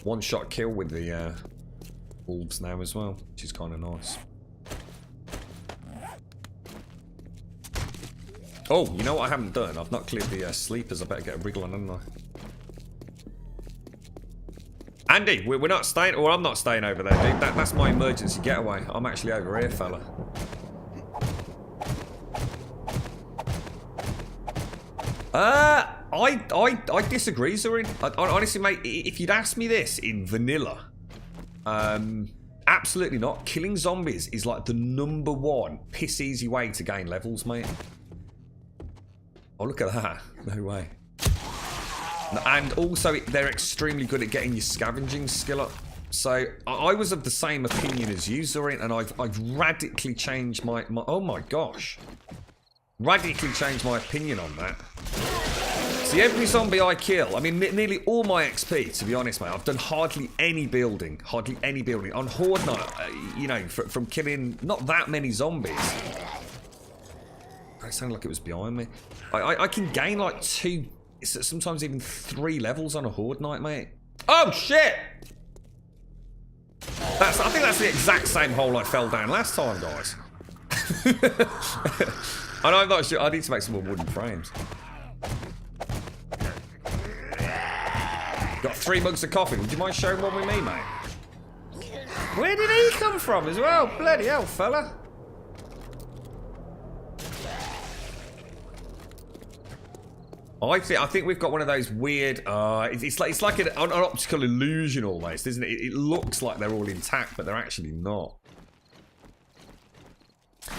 One-shot kill with the wolves now as well, which is kind of nice. Oh, you know what I haven't done? I've not cleared the sleepers. I better get a wriggle on, haven't I? Andy, we're not staying, or I'm not staying over there, dude. That's my emergency getaway. I'm actually over here, fella. I disagree, Zorin. Honestly, mate, if you'd asked me this in vanilla, absolutely not. Killing zombies is like the #1 piss easy way to gain levels, mate. Oh, look at that. No way. And also, they're extremely good at getting your scavenging skill up. So, I was of the same opinion as you, Zorin, and I've radically changed my... Oh my gosh. Radically changed my opinion on that. See, every zombie I kill, I mean, nearly all my XP, to be honest, mate, I've done hardly any building. Hardly any building. On Horde Night, you know, from killing not that many zombies. It sounded like it was behind me. I can gain like 2, sometimes even 3 levels on a Horde Night, mate. Oh, shit! I think that's the exact same hole I fell down last time, guys. And I'm not sure. I need to make some more wooden frames. Got 3 mugs of coffee. Would you mind sharing one with me, mate? Where did he come from as well? Bloody hell, fella. I think we've got one of those weird. It's like an optical illusion almost, isn't it? It looks like they're all intact, but they're actually not.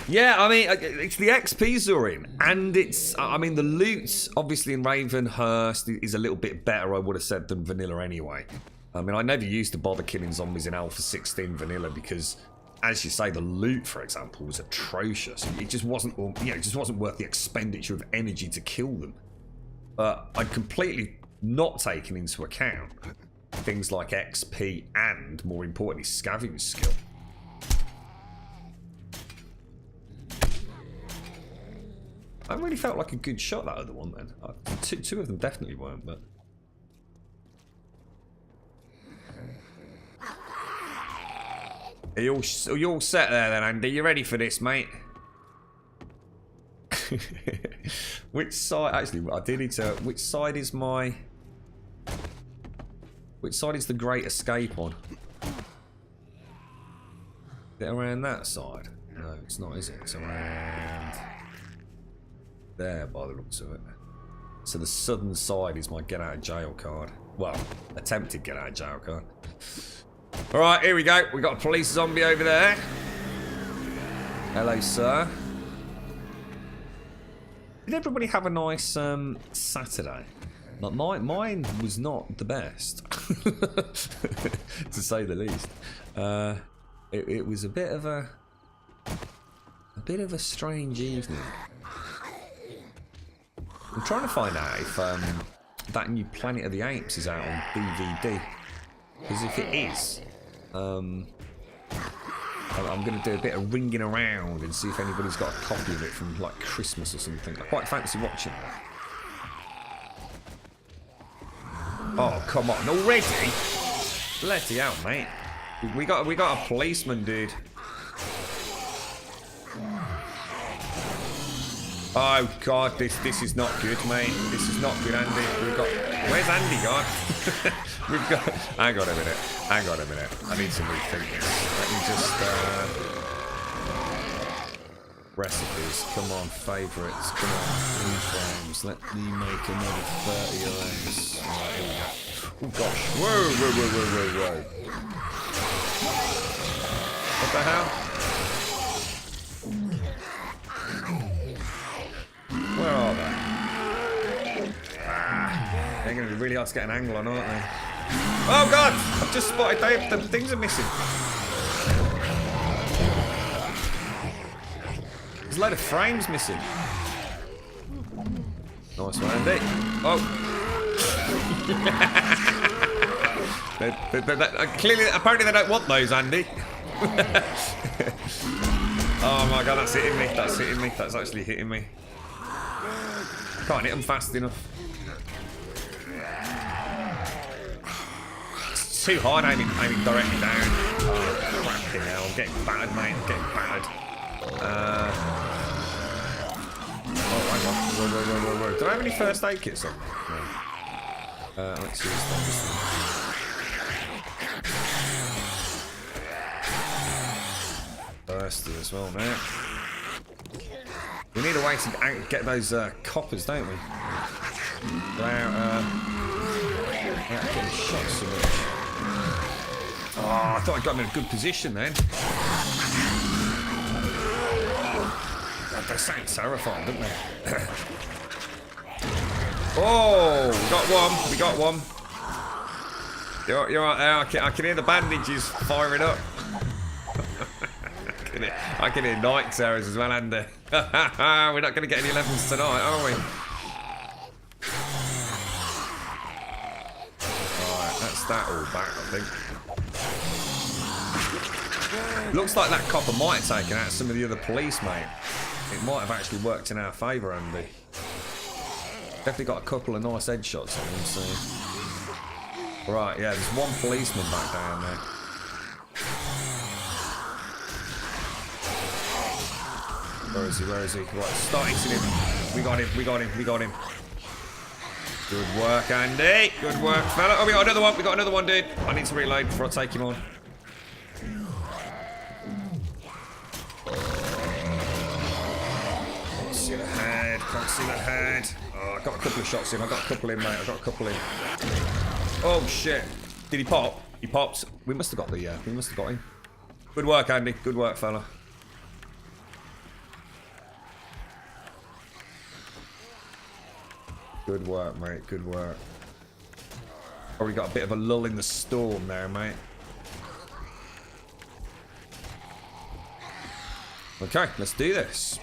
Yeah, I mean, it's the XP, Zorin, and it's, I mean, the loot, obviously, in Ravenhearst is a little bit better, I would have said, than vanilla anyway. I mean, I never used to bother killing zombies in Alpha 16 vanilla because, as you say, the loot, for example, was atrocious. It just wasn't, you know, it just wasn't worth the expenditure of energy to kill them. But I'd completely not taken into account things like XP and, more importantly, scavenging skill. I really felt like a good shot, that other one, then. Two of them definitely weren't, but... Are you all set there, then, Andy? You ready for this, mate? Which side... Actually, I do need to... Which side is my... Which side is the Great Escape on? Is it around that side? No, it's not, is it? It's around... there by the looks of it. So the southern side is my get out of jail card. Well, attempted get out of jail card. Alright, here we go. We got a police zombie over there. Hello, sir. Did everybody have a nice Saturday? Like mine was not the best. To say the least. It was a bit of a strange evening. I'm trying to find out if that new Planet of the Apes is out on DVD. Because if it is, I'm going to do a bit of ringing around and see if anybody's got a copy of it from like Christmas or something. I quite fancy watching that. Oh, come on, already? Bloody hell, mate. We got a policeman, dude. Oh god, this is not good, mate. This is not good, Andy. Where's Andy gone? We've got. Hang on a minute. Hang on a minute. I need to rethink this. Let me just. Recipes. Come on, favourites. Come on, frames. Let me make another 30 of those. Alright, here we go. Oh gosh. Whoa, whoa, whoa, whoa, whoa, whoa. What the hell? Where are they? They're going to be really hard to get an angle on, aren't they? Oh god! I've just spotted the things are missing. There's a load of frames missing. Nice one, Andy. Oh! Clearly, apparently they don't want those, Andy. Oh my god, that's hitting me. That's hitting me. That's actually hitting me. Can't hit them fast enough. It's too hard aiming directly down. Oh, crapping hell. I'm getting battered, mate. I'm getting battered. Oh, hang on. Whoa. Do I have any first aid kits on? No. Let's use this. Thirsty as well, mate. We need a way to get those coppers, don't we? Without getting shot so much. Oh, I thought I got them in a good position then. God, they sound terrifying, don't they? Oh, we got one. You're right there. I can hear the bandages firing up. I can hear night terrors as well, Andy. We're not going to get any 11s tonight, are we? Alright, that's that all back, I think. Looks like that copper might have taken out some of the other police, mate. It might have actually worked in our favour, Andy. Definitely got a couple of nice headshots on him, so... Right, yeah, there's one policeman back down there. Where is he? Where is he? Right, start hitting him. We got him, we got him, we got him. Good work, Andy. Good work, fella. Oh, we got another one. We got another one, dude. I need to reload before I take him on. Can't see the head. Can't see the head. Oh, I got a couple of shots in. I got a couple in, mate. I got a couple in. Oh shit! Did he pop? He popped. We must have got the. We must have got him. Good work, Andy. Good work, fella. Good work, mate. Good work. Probably got a bit of a lull in the storm there, mate. Okay, let's do this.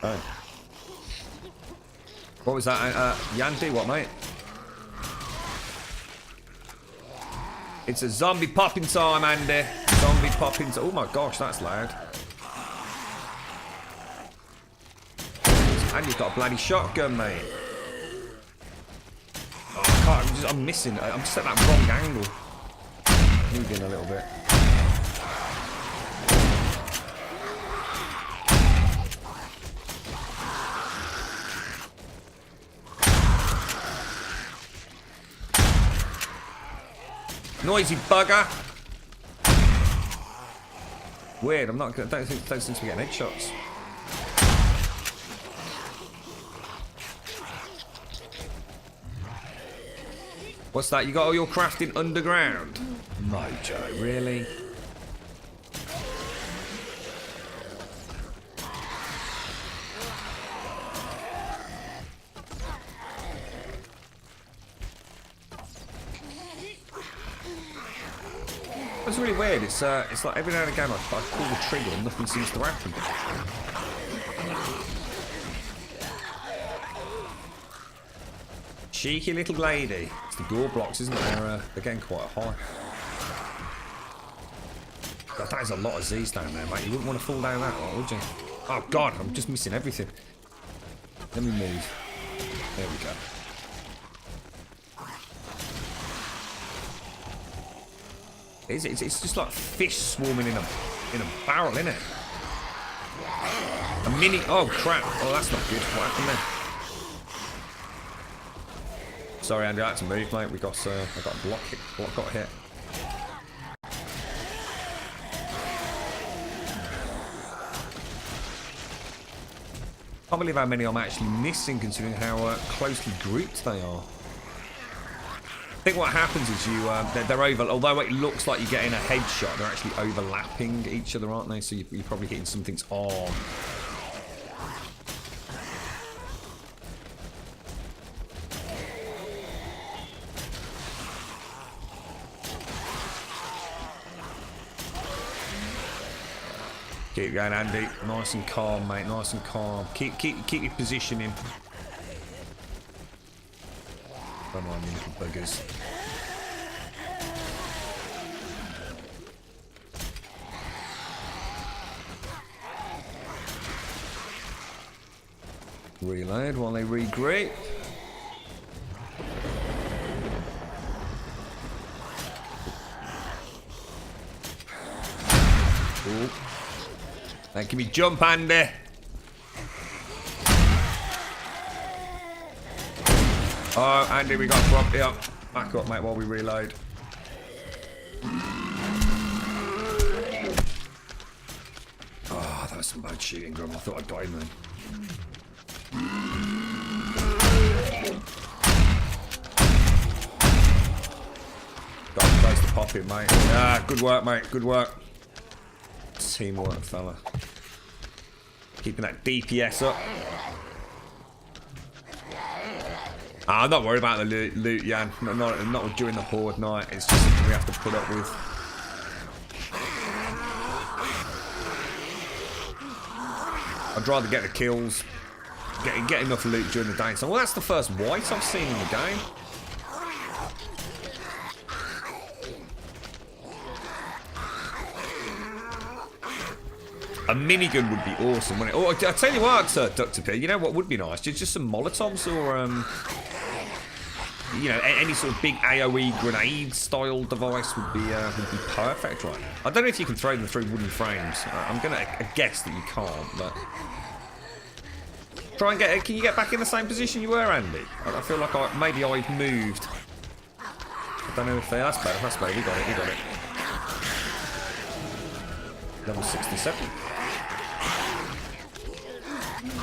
Oh. What was that? Yanti? What, mate? It's a zombie popping time, Andy. Zombie popping time. Oh my gosh, that's loud. And you've got a bloody shotgun, mate. Oh, I can't, I'm missing. I'm just at that wrong angle. Moving a little bit. Noisy bugger. Weird. I'm not. Don't seem to be getting headshots. What's that? You got all your crafting underground? Mojo, really? It's really weird. It's like every now and again I pull the trigger and nothing seems to happen. Cheeky little lady. It's the door blocks, isn't it? They're getting quite high. God, that is a lot of Z's down there, mate. You wouldn't want to fall down that one, would you? Oh God, I'm just missing everything. Let me move. There we go. It's just like fish swarming in a barrel, isn't it? A mini. Oh crap! Oh, that's not good. What happened there? Sorry, Andy, I had to move, mate. We got I got a block got hit. Can't believe how many I'm actually missing, considering how closely grouped they are. I think what happens is they're over. Although it looks like you're getting a headshot, they're actually overlapping each other, aren't they? So you're probably hitting something's arm. Keep going, Andy. Nice and calm, mate. Nice and calm. Keep your positioning. Come on, you little buggers. Reload while they regroup. Ooh. That give me jump, Andy. Oh, Andy, we got prompt here. Back up, mate, while we reload. Oh, that was some bad shooting, Grum. I thought I got him then. Got a place to pop it, mate. Ah, good work, mate. Good work. Teamwork, fella. Keeping that DPS up. I'm not worried about the loot, Jan. Not during the Horde night. It's just something we have to put up with. I'd rather get the kills, get enough loot during the day. So, well, that's the first white I've seen in the game. A minigun would be awesome, wouldn't it? Oh, I'll tell you what, Dr. P, you know what would be nice? Just some Molotovs or, you know, any sort of big AoE grenade-style device would be perfect right now. I don't know if you can throw them through wooden frames. I'm going to guess that you can't, but... Try and get... Can you get back in the same position you were, Andy? I feel like maybe I've moved. I don't know if they... That's better, that's better. We got it, we got it. Level 67.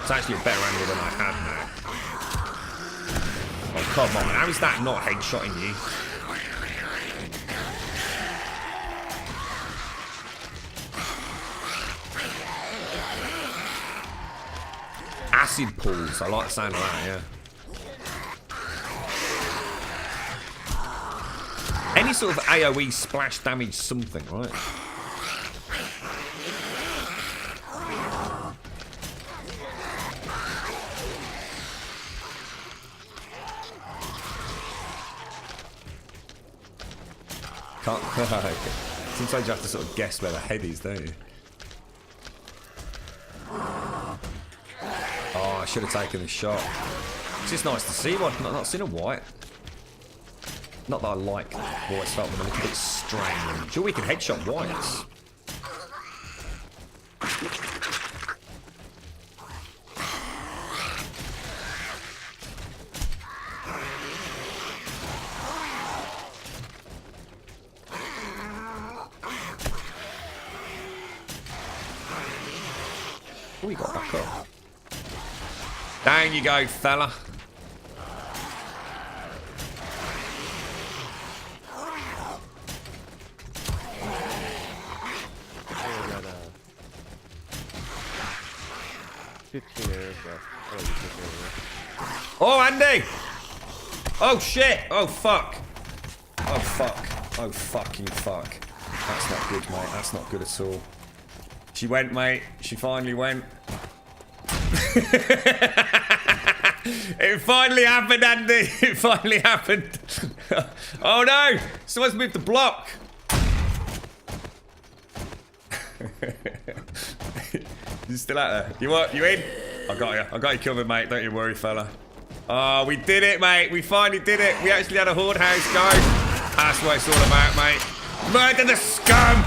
It's actually a better angle than I had now. Oh, come on. How is that not headshotting you? Acid pulls. I like the sound of that, yeah. Any sort of AoE splash damage something, right? Sometimes you have to sort of guess where the head is, don't you? Oh, I should have taken the shot. It's just nice to see one. Not seen a white. Not that I like whites, felt them a little bit strange. Sure, we can headshot whites. Oh, he got back up. Down you go, fella. Oh, Andy! Oh, shit! Oh, fuck! Oh, fuck. Oh, fucking fuck. That's not good, mate. That's not good at all. She went, mate. She finally went. It finally happened, Andy. It finally happened. Oh, no! Someone's moved the block. You still out there? You what? You in? I got you. I got you covered, mate. Don't you worry, fella. Oh, we did it, mate. We finally did it. We actually had a Horde house go. That's what it's all about, mate. Murder the scum!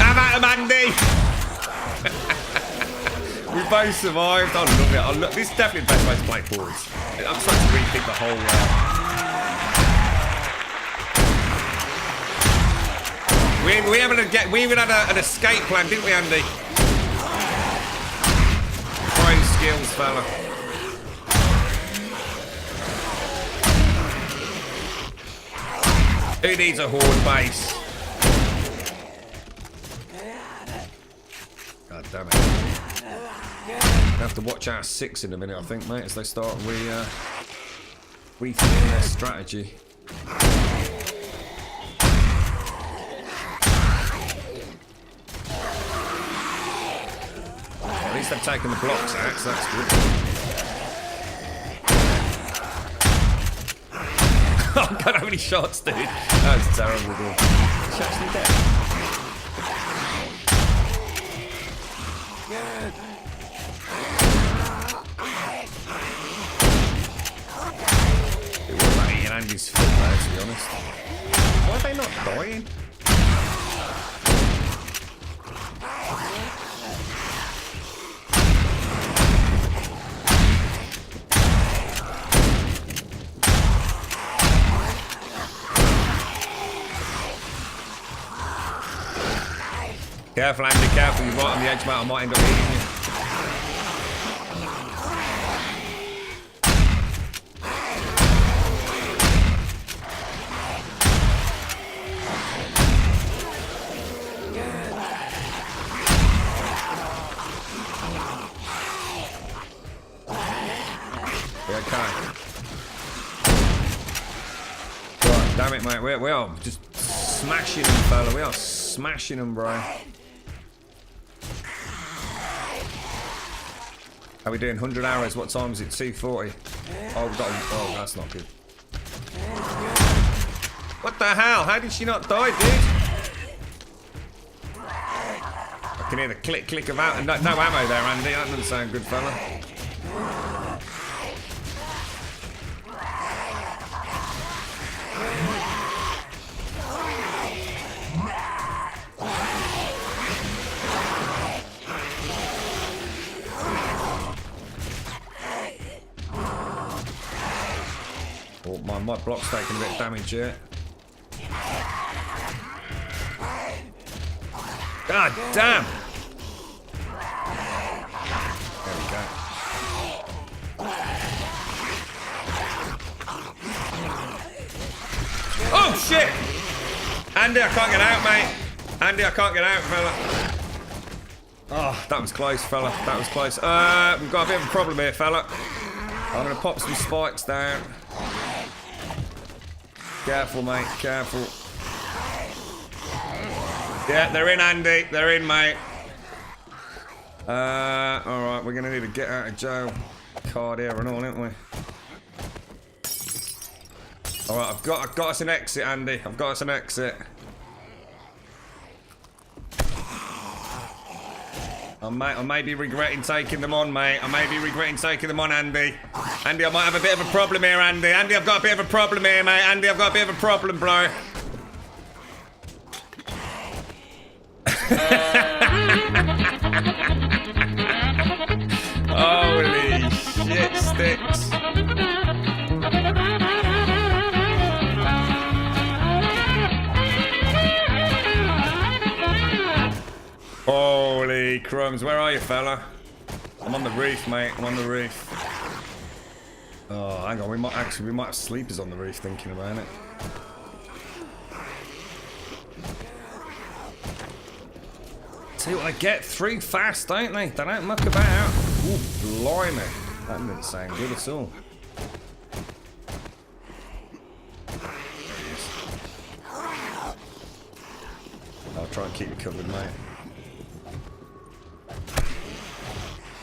How about him, Andy? We both survived. I love it. This is definitely the best way to play Hordes. I'm starting to rethink the whole... We even had an escape plan, didn't we, Andy? Pro skills, fella. Who needs a Horde base? God damn it. Gonna have to watch our 6 in a minute, I think, mate, as they start rethinking their strategy. At least they've taken the blocks out, so that's good. Oh god, how many shots, dude? That was terrible, dude. She's actually dead. It was like eating Andy's foot there, to be honest. Why are they not dying? Careful, Andy, careful. You're right on the edge, mate. I might end up eating you. Damn it, mate. We are just smashing them, fella. We are smashing them, bro. How we doing? 100 hours. What time is it? 2:40. Oh, we've got. Oh, that's not good. What the hell? How did she not die, dude? I can hear the click of out. No ammo there, Andy. That doesn't sound good, fella. Oh, my block's taking a bit of damage here. God damn! There we go. Oh shit! Andy, I can't get out, mate. Andy, I can't get out, fella. Oh, that was close, fella. That was close. We've got a bit of a problem here, fella. I'm gonna pop some spikes down. Careful, mate. Careful. Yeah, they're in, Andy. They're in, mate. Alright, we're gonna need a get out of jail card here and all, aren't we? Alright, I've got us an exit, Andy. I've got us an exit. I may be regretting taking them on, mate. I may be regretting taking them on, Andy. Andy, I might have a bit of a problem here, Andy. Andy, I've got a bit of a problem here, mate. Andy, I've got a bit of a problem, bro. Holy shit sticks. Holy crumbs, where are you, fella? I'm on the roof, mate. I'm on the roof. Oh, hang on, we might have sleepers on the roof thinking about it. See what I get through fast, don't they? They don't muck about. Ooh, blimey. That didn't sound good at all. I'll try and keep you covered, mate.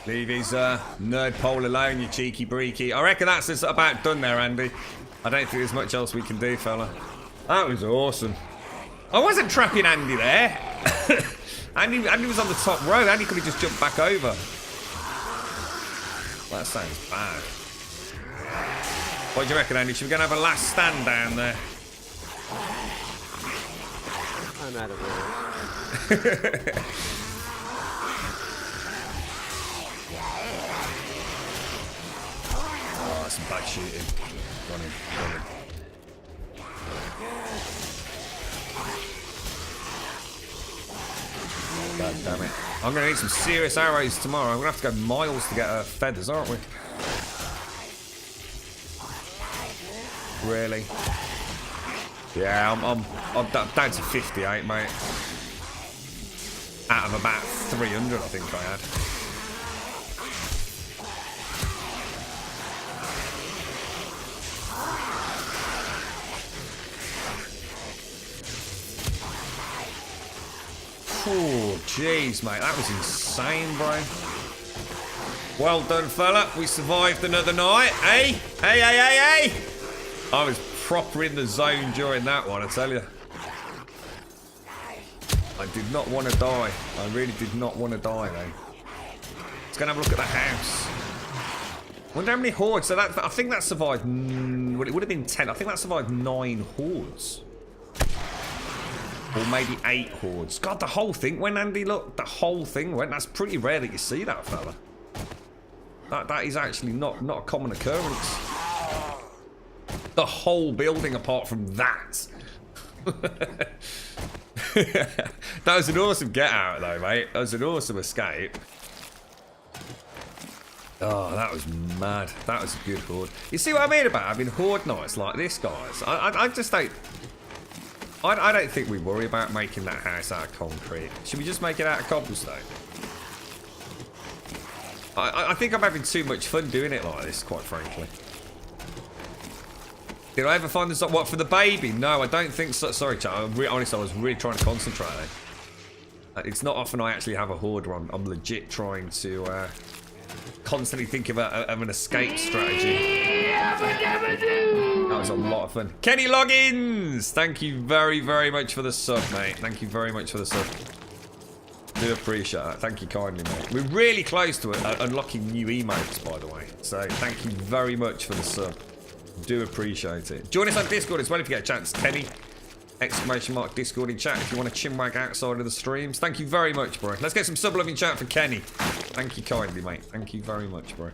Leave his nerd pole alone, you cheeky breaky. I reckon that's just about done there, Andy. I don't think there's much else we can do, fella. That was awesome. I wasn't trapping Andy there. Andy was on the top row. Andy could have just jumped back over. That sounds bad. What do you reckon, Andy? Should we go and have a last stand down there? I'm out of it. Oh, that's some bad shooting. Running. God damn it. I'm going to need some serious arrows tomorrow. I'm going to have to go miles to get feathers, aren't we? Really? Yeah, I'm down to 58, mate. Out of about 300, I think I had. Oh, jeez, mate. That was insane, bro. Well done, fella. We survived another night. Hey? Hey. I was proper in the zone during that one, I tell you. I did not want to die. I really did not want to die, though. Let's go and have a look at the house. Wonder how many hordes. So I think that survived. Well, it would have been 10. I think that survived 9 hordes. Or maybe 8 hordes. God, the whole thing went, Andy. Look, the whole thing went. That's pretty rare that you see that, fella. That is actually not a common occurrence. The whole building apart from that. That was an awesome get out, though, mate. That was an awesome escape. Oh, that was mad. That was a good horde. You see what I mean about having horde nights like this, guys? I just don't... I don't think we worry about making that house out of concrete. Should we just make it out of cobblestone? I think I'm having too much fun doing it like this, quite frankly. Did I ever find this? What, for the baby? No, I don't think so. Sorry, chat. Honestly, I was really trying to concentrate there. It's not often I actually have a horde run. I'm legit trying to constantly think about an escape strategy. That was a lot of fun. Kenny Loggins! Thank you very, very much for the sub, mate. Thank you very much for the sub. Do appreciate that. Thank you kindly, mate. We're really close to unlocking new emotes, by the way. So thank you very much for the sub. Do appreciate it. Join us on Discord as well if you get a chance. Kenny, exclamation mark Discord in chat if you want to chinwag outside of the streams. Thank you very much, bro. Let's get some sub loving chat for Kenny. Thank you kindly, mate. Thank you very much, bro.